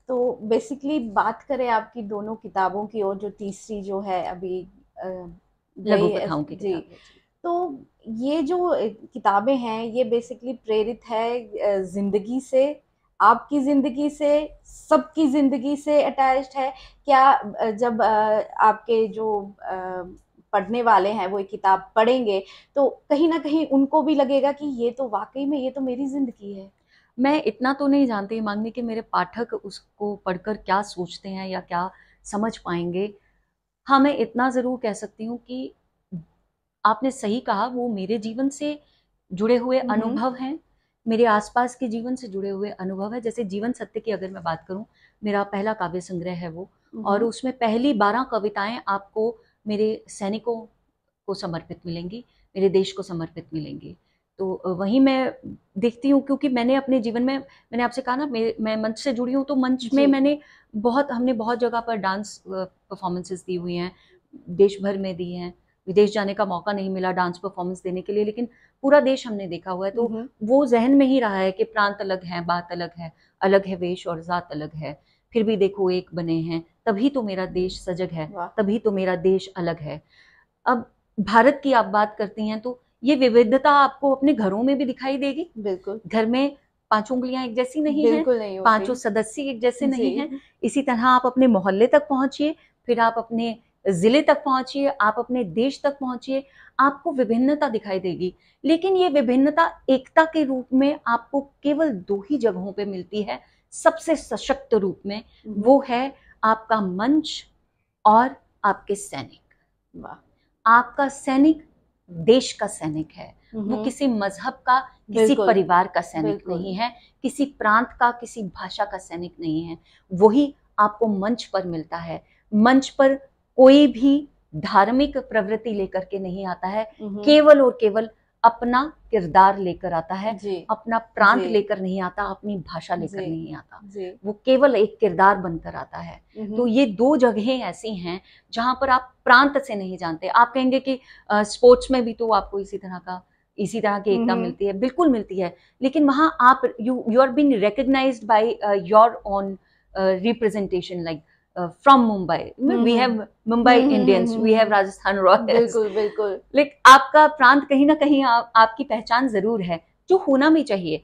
तो बेसिकली बात करें आपकी दोनों किताबों की, और जो तीसरी जो है अभी लघु कथाओं की जी, तो ये जो किताबें हैं ये बेसिकली प्रेरित है जिंदगी से, आपकी जिंदगी से, सबकी जिंदगी से अटैच्ड है क्या? जब आपके जो पढ़ने वाले हैं वो एक किताब पढ़ेंगे तो कहीं ना कहीं उनको भी लगेगा कि ये तो वाकई में ये तो मेरी जिंदगी है। मैं इतना तो नहीं जानती मांगनी कि मेरे पाठक उसको पढ़कर क्या सोचते हैं या क्या समझ पाएंगे। हाँ, मैं इतना ज़रूर कह सकती हूँ कि आपने सही कहा, वो मेरे जीवन से जुड़े हुए अनुभव हैं, मेरे आसपास के जीवन से जुड़े हुए अनुभव है। जैसे जीवन सत्य की अगर मैं बात करूँ, मेरा पहला काव्य संग्रह है वो, और उसमें पहली 12 कविताएं आपको मेरे सैनिकों को समर्पित मिलेंगी, मेरे देश को समर्पित मिलेंगी। तो वहीं मैं देखती हूँ, क्योंकि मैंने अपने जीवन में, मैंने आपसे कहा ना, मैं मंच से जुड़ी हूँ, तो मंच में हमने बहुत जगह पर डांस परफॉर्मेंसेस दी हुई हैं, देश भर में दी हैं। विदेश जाने का मौका नहीं मिला डांस परफॉर्मेंस देने के लिए, लेकिन पूरा देश हमने देखा हुआ है। तो वो जहन में ही रहा है कि प्रांत अलग है, बात अलग है वेश और जात अलग है, फिर भी देखो एक बने हैं, तभी तो मेरा देश सजग है, तभी तो मेरा देश अलग है। अब भारत की आप बात करती हैं तो ये विविधता आपको अपने घरों में भी दिखाई देगी। बिल्कुल, घर में 5 उंगलियां एक जैसी नहीं हैं, 5 सदस्य एक जैसे नहीं हैं। इसी तरह आप अपने मोहल्ले तक पहुंचिए, फिर आप अपने जिले तक पहुंचिए, आप अपने देश तक पहुंचिए, आपको विभिन्नता दिखाई देगी। लेकिन ये विभिन्नता एकता के रूप में आपको केवल 2 ही जगहों पे मिलती है, सबसे सशक्त रूप में। वो है आपका मंच और आपके सैनिक। वाह। आपका सैनिक देश का सैनिक है, वो किसी मजहब का, किसी बिल्कुल, परिवार का सैनिक बिल्कुल। नहीं है, किसी प्रांत का, किसी भाषा का सैनिक नहीं है। वही आपको मंच पर मिलता है। मंच पर कोई भी धार्मिक प्रवृत्ति लेकर के नहीं आता है, केवल और केवल अपना किरदार लेकर आता है, अपना प्रांत लेकर नहीं आता, अपनी भाषा लेकर नहीं आता, वो केवल एक किरदार बनकर आता है। तो ये 2 जगहें ऐसी हैं जहां पर आप प्रांत से नहीं जानते। आप कहेंगे कि स्पोर्ट्स में भी तो आपको इसी तरह की एकता मिलती है, बिल्कुल मिलती है, लेकिन वहां आप you are being recognised by your own representation, like from Mumbai. We have Mumbai Indians, we have Rajasthan Royals. बिल्कुल, बिल्कुल। लेकिन आपका प्रांत कहीं ना कहीं आपकी पहचान जरूर है, जो होना भी चाहिए,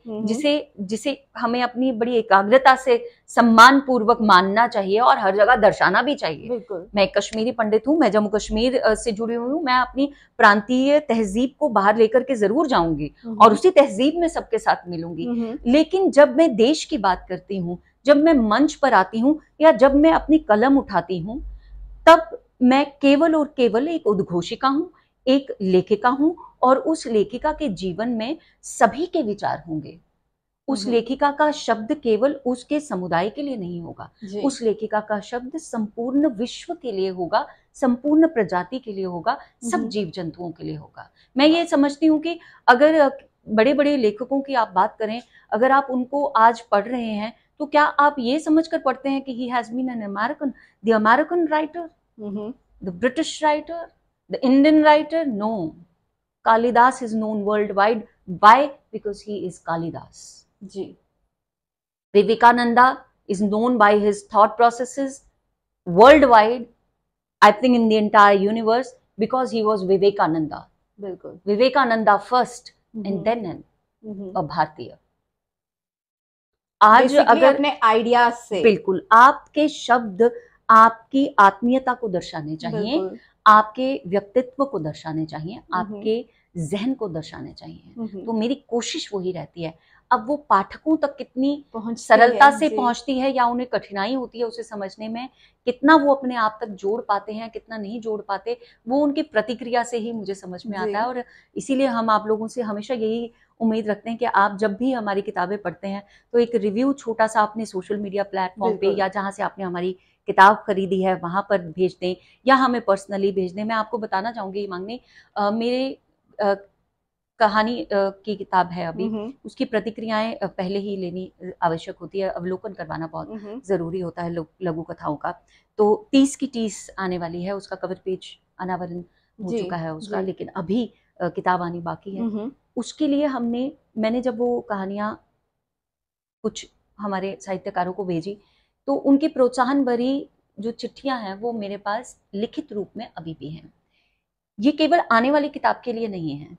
जिसे हमें अपनी बड़ी एकाग्रता से सम्मान पूर्वक मानना चाहिए और हर जगह दर्शाना भी चाहिए। बिल्कुल। मैं कश्मीरी पंडित हूँ, मैं जम्मू कश्मीर से जुड़ी हुई हूँ, मैं अपनी प्रांतीय तहजीब को बाहर लेकर के जरूर जाऊंगी और उसी तहजीब में सबके साथ मिलूंगी। लेकिन जब मैं देश की बात करती हूँ, जब मैं मंच पर आती हूँ या जब मैं अपनी कलम उठाती हूँ, तब मैं केवल और केवल एक उद्घोषिका हूँ, एक लेखिका हूँ, और उस लेखिका के जीवन में सभी के विचार होंगे। उस लेखिका का शब्द केवल उसके समुदाय के लिए नहीं होगा, उस लेखिका का शब्द संपूर्ण विश्व के लिए होगा, संपूर्ण प्रजाति के लिए होगा, सब जीव जंतुओं के लिए होगा। मैं ये समझती हूँ कि अगर बड़े बड़े लेखकों की आप बात करें, अगर आप उनको आज पढ़ रहे हैं, तो क्या आप ये समझकर पढ़ते हैं कि he has been an American, the American writer, the British writer, the Indian writer? No. Kalidas is known worldwide. Why? Because he is Kalidas. Ji. Vivekananda is known by his thought processes worldwide, I think in the entire universe, because he was Vivekananda. बिल्कुल. Vivekananda first and then a Bharatiya. आज अगर अपने ideas से, बिल्कुल, आपके शब्द आपकी आत्मीयता को दर्शाने चाहिए, आपके व्यक्तित्व को दर्शाने चाहिए, आपके जहन को दर्शाने चाहिए। तो मेरी कोशिश वही रहती है। अब वो पाठकों तक कितनी सरलता से पहुंचती है या उन्हें कठिनाई होती है उसे समझने में, कितना वो अपने आप तक जोड़ पाते हैं, कितना नहीं जोड़ पाते, वो उनकी प्रतिक्रिया से ही मुझे समझ में आता है। और इसीलिए हम आप लोगों से हमेशा यही उम्मीद रखते हैं कि आप जब भी हमारी किताबें पढ़ते हैं तो एक रिव्यू छोटा सा अपने सोशल मीडिया प्लेटफॉर्म पे या जहाँ से आपने हमारी किताब खरीदी है वहां पर भेज दें या हमें पर्सनली भेज दें। मैं आपको बताना चाहूंगी मांगनी, मेरे कहानी की किताब है अभी, उसकी प्रतिक्रियाएं पहले ही लेनी आवश्यक होती है, अवलोकन करवाना बहुत जरूरी होता है लघु कथाओं का। तो 30 की 30 आने वाली है, उसका कवर पेज अनावरण हो चुका है उसका, लेकिन अभी किताब आनी बाकी है। उसके लिए मैंने जब वो कहानियां कुछ हमारे साहित्यकारों को भेजी, तो उनकी प्रोत्साहन भरी जो चिट्ठियां हैं वो मेरे पास लिखित रूप में अभी भी हैं। ये केवल आने वाली किताब के लिए नहीं है।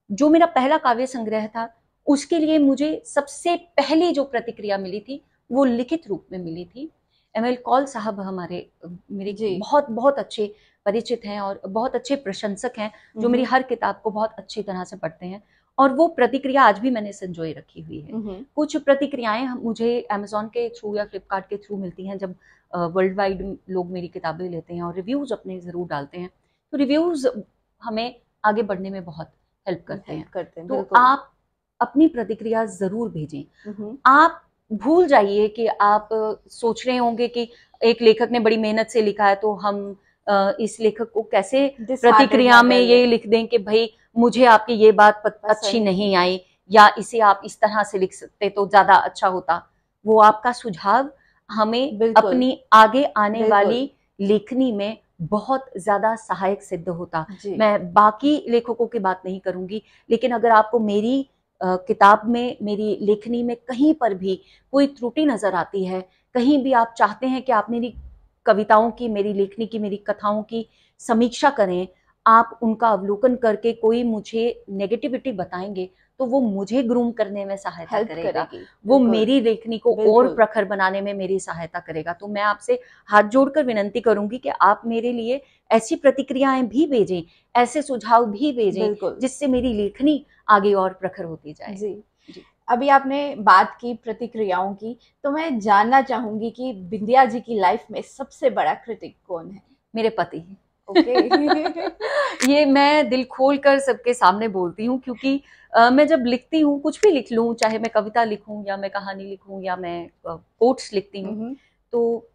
जो मेरा पहला काव्य संग्रह था उसके लिए मुझे सबसे पहली जो प्रतिक्रिया मिली थी वो लिखित रूप में मिली थी। ML कौल साहब मेरे बहुत बहुत अच्छे परिचित हैं और बहुत अच्छे प्रशंसक हैं, जो मेरी हर किताब को बहुत अच्छी तरह से पढ़ते हैं, और वो प्रतिक्रिया आज भी मैंने संजोए रखी हुई है। कुछ प्रतिक्रियाएं मुझे अमेज़न के थ्रू या फ्लिपकार्ट के थ्रू मिलती हैं, जब वर्ल्ड वाइड लोग मेरी किताबें लेते हैं और रिव्यूज अपने जरूर डालते हैं, तो रिव्यूज हमें आगे बढ़ने में बहुत हेल्प करते हैं। तो आप अपनी प्रतिक्रिया जरूर भेजें। आप भूल जाइए कि आप सोच रहे होंगे कि एक लेखक ने बड़ी मेहनत से लिखा है तो हम इस लेखक को कैसे प्रतिक्रिया में ये लिख दें कि भाई मुझे आपकी ये बात अच्छी नहीं आई, या इसे आप इस तरह से लिख सकते तो ज्यादा अच्छा होता। वो आपका सुझाव हमें अपनी आगे आने वाली लेखनी में बहुत ज्यादा सहायक सिद्ध होता। मैं बाकी लेखकों की बात नहीं करूंगी, लेकिन अगर आपको मेरी किताब में, मेरी लेखनी में कहीं पर भी कोई त्रुटि नजर आती है, कहीं भी आप चाहते हैं कि आप मेरी कविताओं की, मेरी लेखनी की, मेरी कथाओं की समीक्षा करें, आप उनका अवलोकन करके कोई मुझे नेगेटिविटी बताएंगे तो वो मुझे ग्रूम करने में सहायता हेल्प करेगा, करेगी। वो बिल्कुल। मेरी लेखनी को और बिल्कुल। प्रखर बनाने में मेरी सहायता करेगा। तो मैं आपसे हाथ जोड़कर विनंती करूंगी कि आप मेरे लिए ऐसी प्रतिक्रियाएं भी भेजें, ऐसे सुझाव भी भेजें, बिल्कुल। जिससे मेरी लेखनी आगे और प्रखर होती जाए। जी। जी। अभी आपने बात की प्रतिक्रियाओं की, तो मैं जानना चाहूंगी कि बिंदिया जी की लाइफ में सबसे बड़ा क्रिटिक कौन है? मेरे पति। ओके। ये मैं दिल खोल कर सबके सामने बोलती हूँ, क्योंकि मैं जब लिखती हूँ, कुछ भी लिख लूँ, चाहे मैं कविता लिखूँ या मैं कहानी लिखूँ या मैं कोट्स लिखती हूँ, हम्म। तो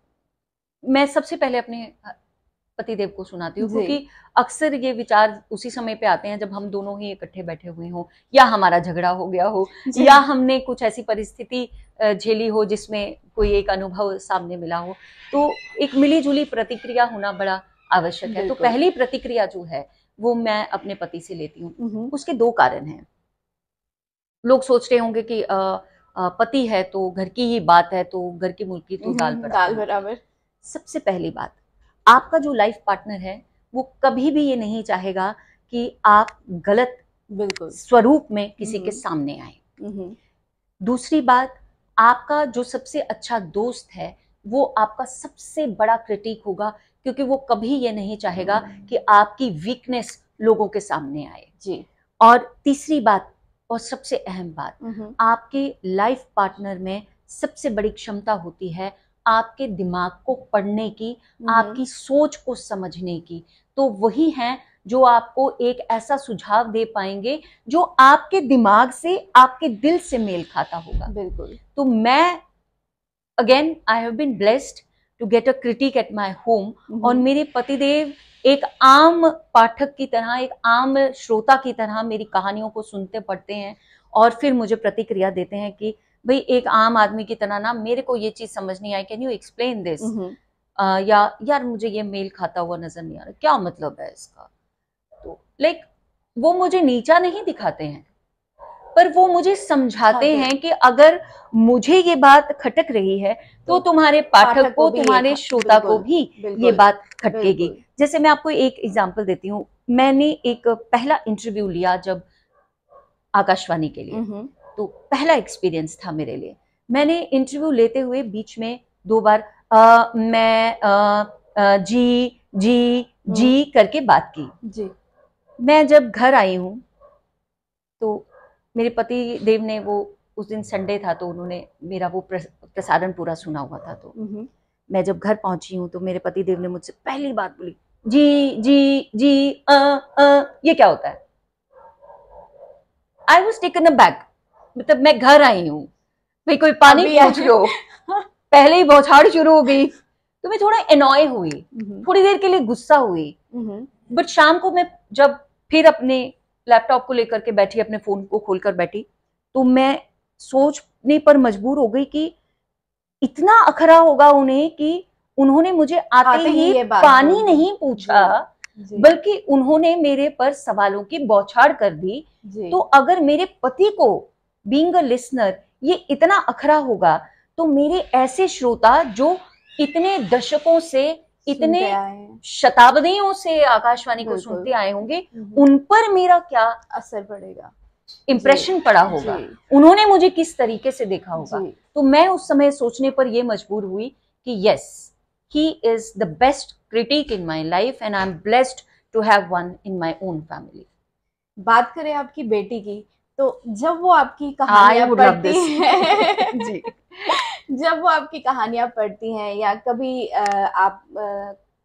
मैं सबसे पहले अपने पतिदेव को सुनाती हूँ, जी। क्योंकि अक्सर ये विचार उसी समय पे आते हैं जब हम दोनों ही इकट्ठे बैठे हुए हों, या हमारा झगड़ा हो गया हो, जी। या हमने कुछ ऐसी परिस्थिति झेली हो जिसमें कोई एक अनुभव सामने मिला हो। तो एक मिली जुली प्रतिक्रिया होना बड़ा आवश्यक है। तो बिल्कुल। पहली प्रतिक्रिया जो है वो मैं अपने पति से लेती हूँ। हम्म। उसके दो कारण हैं। लोग सोच रहे होंगे कि पति है तो घर की ही बात है, तो घर की मुर्गी तो दाल दाल बराबर। बराबर। सबसे पहली बात, आपका जो लाइफ पार्टनर है वो कभी भी ये नहीं चाहेगा कि आप गलत बिल्कुल। स्वरूप में किसी के सामने आए। हम्म। दूसरी बात, आपका जो सबसे अच्छा दोस्त है वो आपका सबसे बड़ा क्रिटिक होगा, क्योंकि वो कभी ये नहीं चाहेगा कि आपकी वीकनेस लोगों के सामने आए। जी। और तीसरी बात और सबसे अहम बात, हम्म। आपके लाइफ पार्टनर में सबसे बड़ी क्षमता होती है आपके दिमाग को पढ़ने की, आपकी सोच को समझने की। तो वही हैं जो आपको एक ऐसा सुझाव दे पाएंगे जो आपके दिमाग से, आपके दिल से मेल खाता होगा। बिल्कुल। तो मैं again I have been blessed to get a critic at my home. और मेरे पतिदेव एक आम पाठक की तरह, एक आम श्रोता की तरह मेरी कहानियों को सुनते पढ़ते हैं और फिर मुझे प्रतिक्रिया देते हैं कि भाई एक आम आदमी की तरह ना, मेरे को ये चीज समझ नहीं आई, कैन यू एक्सप्लेन दिस, या यार मुझे ये मेल खाता हुआ नजर नहीं आ रहा, क्या मतलब है इसका। तो लाइक वो मुझे नीचा नहीं दिखाते हैं, पर वो मुझे समझाते हैं कि अगर मुझे ये बात खटक रही है तो तुम्हारे पाठक को, तुम्हारे श्रोता को भी ये बात खटकेगी। जैसे मैं आपको एक एग्जांपल देती हूँ। मैंने एक पहला इंटरव्यू लिया जब आकाशवाणी के लिए, तो पहला एक्सपीरियंस था मेरे लिए। मैंने इंटरव्यू लेते हुए बीच में 2 बार मैं जी जी जी करके बात की। जी। मैं जब घर आई हूँ तो मेरे पति देव ने, वो उस दिन संडे था तो उन्होंने मेरा वो प्रसारण पूरा सुना हुआ था। तो मैं जब घर पहुंची हूँ तो मेरे पति देव ने मुझसे पहली बात बोली, जी जी जी ये क्या होता है। I was taken aback. मतलब मैं घर आई हूँ, भाई कोई पानी पूछ लो, पहले ही बौछार शुरू हो गई। तो मैं थोड़ा एनॉय हुई, थोड़ी देर के लिए गुस्सा हुई। बट शाम को मैं जब फिर अपने लैपटॉप को लेकर के बैठी, अपने फोन को खोलकर बैठी, तो मैं सोचने पर मजबूर हो गई कि इतना अखरा होगा उन्हें कि उन्होंने मुझे आते ही पानी नहीं पूछा, बल्कि उन्होंने मेरे पर सवालों की बौछार कर दी। तो अगर मेरे पति को, बीइंग अ लिसनर, ये इतना अखरा होगा, तो मेरे ऐसे श्रोता जो इतने दशकों से, इतने शताब्दियों से आकाशवाणी को सुनते आए होंगे, उन पर मेरा क्या असर पड़ेगा, इंप्रेशन पड़ा होगा, उन्होंने मुझे किस तरीके से देखा होगा। तो मैं उस समय सोचने पर यह मजबूर हुई कि yes, he is the best critic in my life and I am blessed to have one in my own family. बात करें आपकी बेटी की, तो जब वो आपकी कहानियां पढ़ती हैं जी, जब वो आपकी कहानियां पढ़ती हैं या कभी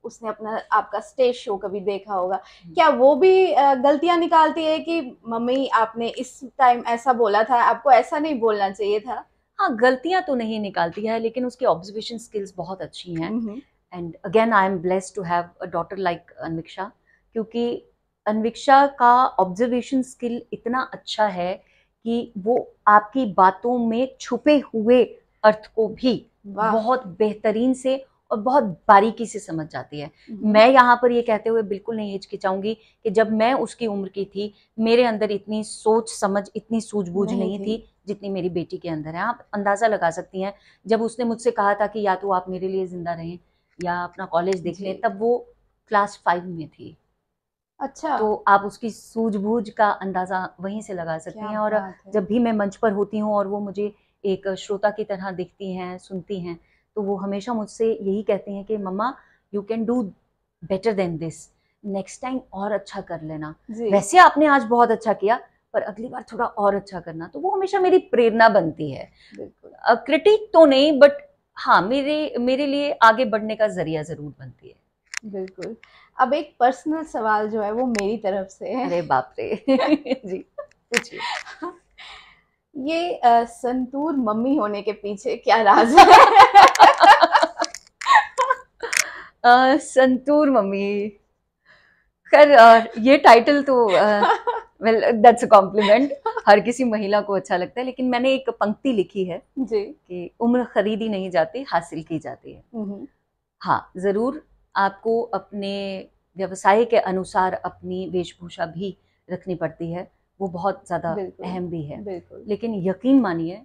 उसने अपना आपका स्टेज शो कभी देखा होगा, क्या वो भी गलतियां निकालती है कि मम्मी आपने इस टाइम ऐसा बोला था, आपको ऐसा नहीं बोलना चाहिए था? हाँ, गलतियां तो नहीं निकालती है, लेकिन उसकी ऑब्जर्वेशन स्किल्स बहुत अच्छी हैं। And again I am blessed to have a daughter like Anviksha, क्योंकि अन्विक्षा का ऑब्जर्वेशन स्किल इतना अच्छा है कि वो आपकी बातों में छुपे हुए अर्थ को भी बहुत बेहतरीन से और बहुत बारीकी से समझ जाती है। मैं यहाँ पर ये कहते हुए बिल्कुल नहीं हिचकिचाऊंगी कि जब मैं उसकी उम्र की थी, मेरे अंदर इतनी सोच समझ, इतनी सूझबूझ नहीं थी जितनी मेरी बेटी के अंदर है। आप अंदाजा लगा सकती हैं, जब उसने मुझसे कहा था कि या तो आप मेरे लिए जिंदा रहें या अपना कॉलेज देख लें, तब वो क्लास 5 में थी। अच्छा, तो आप उसकी सूझबूझ का अंदाजा वहीं से लगा सकती क्या हैं। और बात है। जब भी मैं मंच पर होती हूँ और वो मुझे एक श्रोता की तरह दिखती हैं, सुनती हैं, तो वो हमेशा मुझसे यही कहती हैं कि मम्मा you can do better than this, next time और अच्छा कर लेना। जी, वैसे आपने आज बहुत अच्छा किया, पर अगली बार थोड़ा और अच्छा करना। तो वो हमेशा मेरी प्रेरणा बनती है। बिल्कुल, क्रिटिक तो नहीं, बट हाँ, मेरे मेरे लिए आगे बढ़ने का जरिया जरूर बनती है। बिल्कुल। अब एक पर्सनल सवाल जो है वो मेरी तरफ से है। अरे बाप रे जी, पूछिए। ये संतूर मम्मी होने के पीछे क्या राज है? संतूर मम्मी, खैर ये टाइटल तो वेल दैट्स अ कॉम्प्लीमेंट। हर किसी महिला को अच्छा लगता है, लेकिन मैंने एक पंक्ति लिखी है जी। कि उम्र खरीदी नहीं जाती, हासिल की जाती है। हम्म, हाँ, जरूर आपको अपने व्यवसाय के अनुसार अपनी वेशभूषा भी रखनी पड़ती है, वो बहुत ज्यादा बिल्कुल, अहम भी है। बिल्कुल। लेकिन यकीन मानिए,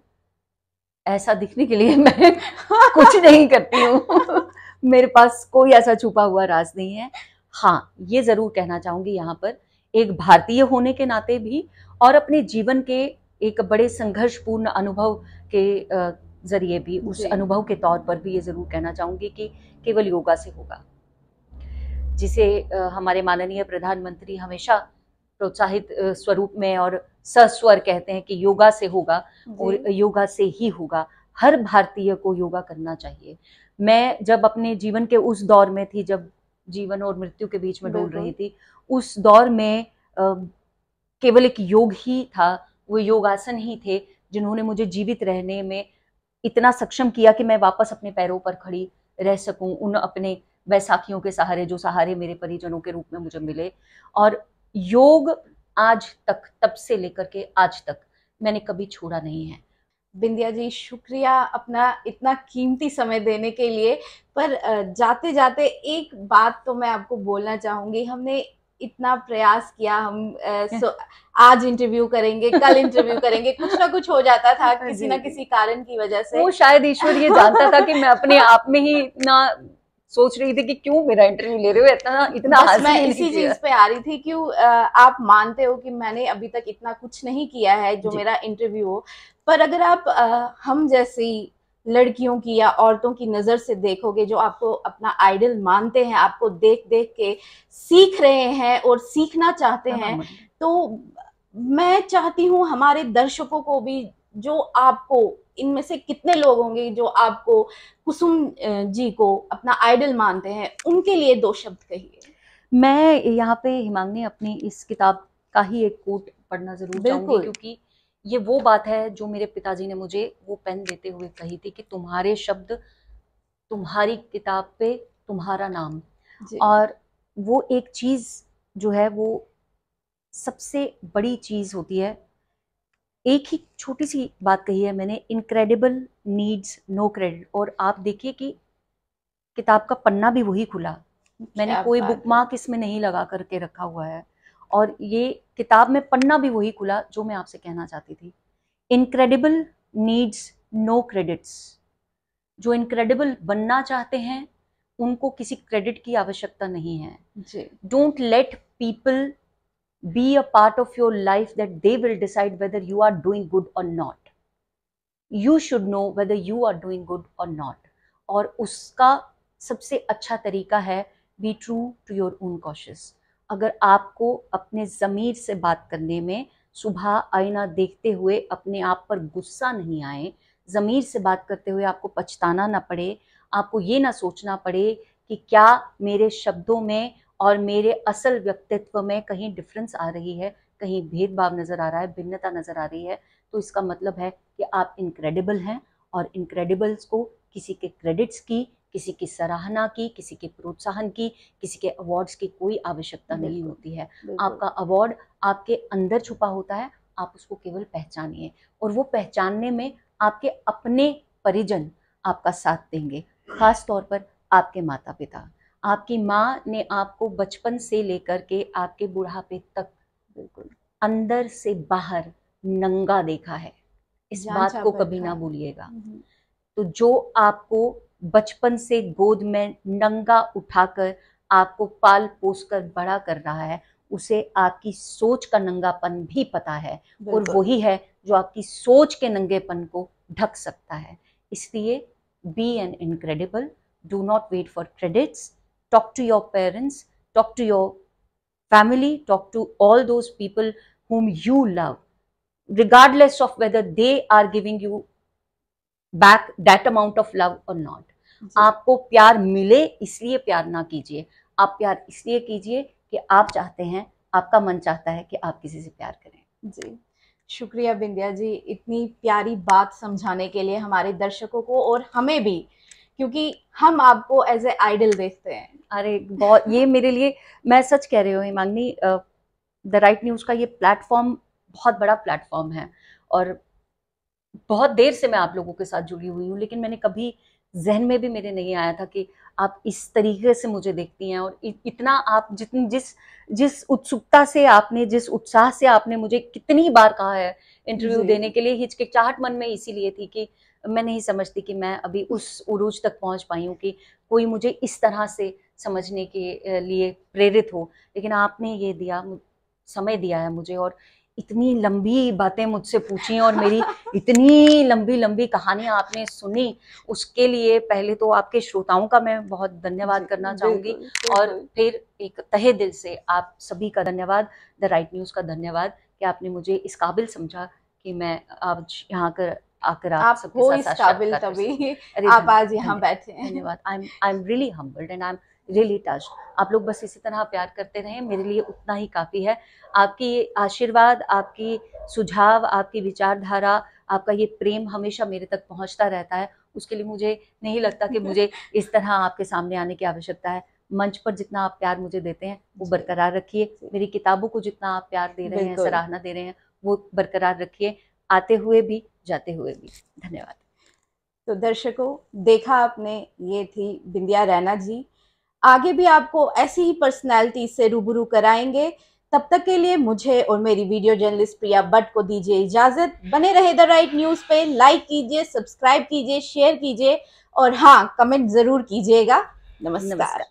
ऐसा दिखने के लिए मैं कुछ नहीं करती हूँ मेरे पास कोई ऐसा छुपा हुआ राज नहीं है। हाँ, ये जरूर कहना चाहूंगी यहाँ पर, एक भारतीय होने के नाते भी और अपने जीवन के एक बड़े संघर्षपूर्ण अनुभव के जरिए भी, उस जी, अनुभव के तौर पर भी ये जरूर कहना चाहूंगी कि केवल योगा से होगा, जिसे हमारे माननीय प्रधानमंत्री हमेशा प्रोत्साहित स्वरूप में और सस्वर कहते हैं कि योगा से होगा जी, और योगा से ही होगा। हर भारतीय को योगा करना चाहिए। मैं जब अपने जीवन के उस दौर में थी, जब जीवन और मृत्यु के बीच में डोल रही बिल्कुल, थी, उस दौर में केवल एक योग ही था, वो योगासन ही थे जिन्होंने मुझे जीवित रहने में इतना सक्षम किया कि मैं वापस अपने पैरों पर खड़ी रह सकूं, उन अपने बैसाखियों के सहारे, जो सहारे मेरे परिजनों के रूप में मुझे मिले। और योग आज तक, तब से लेकर के आज तक मैंने कभी छोड़ा नहीं है। बिंदिया जी, शुक्रिया अपना इतना कीमती समय देने के लिए। पर जाते जाते एक बात तो मैं आपको बोलना चाहूंगी। हमने इतना प्रयास किया, हम आज इंटरव्यू करेंगे, कल इंटरव्यू करेंगे, कुछ ना कुछ हो जाता था किसी जी ना जी, किसी कारण की वजह से। वो शायद ईश्वर ये जानता था कि मैं अपने आप में ही इतना सोच रही थी कि क्यों मेरा इंटरव्यू ले रहे हो, इतना इतना बस हासिल मैं ही नहीं इसी किया। चीज पे आ रही थी, क्यों आप मानते हो कि मैंने अभी तक इतना कुछ नहीं किया है जो जी मेरा इंटरव्यू हो। पर अगर आप हम जैसी लड़कियों की या औरतों की नजर से देखोगे, जो आपको अपना आइडल मानते हैं, आपको देख देख के सीख रहे हैं और सीखना चाहते हैं, तो मैं चाहती हूँ हमारे दर्शकों को भी, जो आपको, इनमें से कितने लोग होंगे जो आपको, कुसुम जी को अपना आइडल मानते हैं, उनके लिए दो शब्द कहिए। मैं यहाँ पे हिमांगी अपनी इस किताब का ही एक कोट पढ़ना जरूर चाहूंगी, बिल्कुल। क्योंकि ये वो बात है जो मेरे पिताजी ने मुझे वो पेन देते हुए कही थी कि तुम्हारे शब्द, तुम्हारी किताब पे तुम्हारा नाम। जी, और वो एक चीज जो है, वो सबसे बड़ी चीज होती है। एक ही छोटी सी बात कही है मैंने, इनक्रेडिबल नीड्स नो क्रेडिट। और आप देखिए कि किताब का पन्ना भी वही खुला, मैंने क्या कोई बात है। बुकमार्क इसमें नहीं लगा करके रखा हुआ है। और ये किताब में पन्ना भी वही खुला जो मैं आपसे कहना चाहती थी। Incredible needs no credits. जो इनक्रेडिबल बनना चाहते हैं, उनको किसी क्रेडिट की आवश्यकता नहीं है। जी, don't let people be a part of your life that they will decide whether you are doing good or not. You should know whether you are doing good or not. और उसका सबसे अच्छा तरीका है be true to your own कॉशियस। अगर आपको अपने ज़मीर से बात करने में सुबह आईना देखते हुए अपने आप पर गुस्सा नहीं आए, ज़मीर से बात करते हुए आपको पछताना ना पड़े, आपको ये ना सोचना पड़े कि क्या मेरे शब्दों में और मेरे असल व्यक्तित्व में कहीं डिफरेंस आ रही है, कहीं भेदभाव नज़र आ रहा है, भिन्नता नज़र आ रही है, तो इसका मतलब है कि आप इनक्रेडिबल हैं। और इनक्रेडिबल्स को किसी के क्रेडिट्स की, किसी की सराहना की, किसी के प्रोत्साहन की, किसी के अवार्ड्स की कोई आवश्यकता नहीं बिल्कुल, होती है। बिल्कुल, आपका अवार्ड आपके अंदर छुपा होता है, आप उसको केवल पहचानिए। और वो पहचानने में आपके अपने परिजन आपका साथ देंगे, खास तौर पर आपके माता पिता। आपकी माँ ने आपको बचपन से लेकर के आपके बुढ़ापे तक बिल्कुल। अंदर से बाहर नंगा देखा है, इस जान बात को छाप कभी रखा ना है। भूलिएगा। तो जो आपको बचपन से गोद में नंगा उठाकर आपको पाल पोस कर बड़ा कर रहा है, उसे आपकी सोच का नंगापन भी पता है, और बिल्कुल। वही है जो आपकी सोच के नंगेपन को ढक सकता है। इसलिए be an incredible, do not wait for credits, talk to your parents, talk to your family, talk to all those people whom you love, regardless of whether they are giving you back that amount of love or not. आपको प्यार मिले इसलिए प्यार ना कीजिए, आप प्यार इसलिए कीजिए कि आप चाहते हैं, आपका मन चाहता है कि आप किसी से प्यार करें। जी, शुक्रिया बिंदिया जी, इतनी प्यारी बात समझाने के लिए हमारे दर्शकों को और हमें भी, क्योंकि हम आपको एज ए आइडल देखते हैं। अरे बहुत, ये मेरे लिए, मैं सच कह रही हूँ हिमांगी, द राइट न्यूज़ का ये प्लेटफॉर्म बहुत बड़ा प्लेटफॉर्म है, और बहुत देर से मैं आप लोगों के साथ जुड़ी हुई हूँ, लेकिन मैंने कभी जहन में भी मेरे नहीं आया था कि आप इस तरीके से मुझे देखती हैं, और इतना आप जिस उत्सुकता से आपने, जिस उत्साह से आपने मुझे कितनी बार कहा है इंटरव्यू देने के लिए, हिचकिचाहट मन में इसीलिए थी कि मैं नहीं समझती कि मैं अभी उस उरूज तक पहुंच पाई हूँ कि कोई मुझे इस तरह से समझने के लिए प्रेरित हो, लेकिन आपने ये समय दिया है मुझे, और इतनी लंबी बातें मुझसे पूछी और मेरी इतनी लंबी लंबी कहानियां आपने सुनी, उसके लिए पहले तो आपके श्रोताओं का मैं बहुत धन्यवाद करना चाहूँगी, और फिर एक तहे दिल से आप सभी का धन्यवाद, द राइट न्यूज़ का धन्यवाद कि आपने मुझे इस काबिल समझा कि मैं आज यहाँ आकर आप सबके साथ काबिल तभी आप आज यहाँ बैठे हैं। धन्यवाद। आई am really humbled and I am really touched. आप लोग बस इसी तरह प्यार करते रहें, मेरे लिए उतना ही काफ़ी है। आपकी आशीर्वाद, आपकी सुझाव, आपकी विचारधारा, आपका ये प्रेम हमेशा मेरे तक पहुंचता रहता है। उसके लिए मुझे नहीं लगता कि मुझे इस तरह आपके सामने आने की आवश्यकता है। मंच पर जितना आप प्यार मुझे देते हैं वो बरकरार रखिए, मेरी किताबों को जितना आप प्यार दे रहे हैं, सराहना दे रहे हैं, वो बरकरार रखिए, आते हुए भी जाते हुए भी। धन्यवाद। तो दर्शकों, देखा आपने, ये थी बिंदिया रैना जी। आगे भी आपको ऐसी ही पर्सनैलिटी से रूबरू कराएंगे। तब तक के लिए मुझे और मेरी वीडियो जर्नलिस्ट प्रिया भट्ट को दीजिए इजाजत। बने रहे द राइट न्यूज़ पे, लाइक कीजिए, सब्सक्राइब कीजिए, शेयर कीजिए, और हाँ, कमेंट जरूर कीजिएगा। नमस्कार।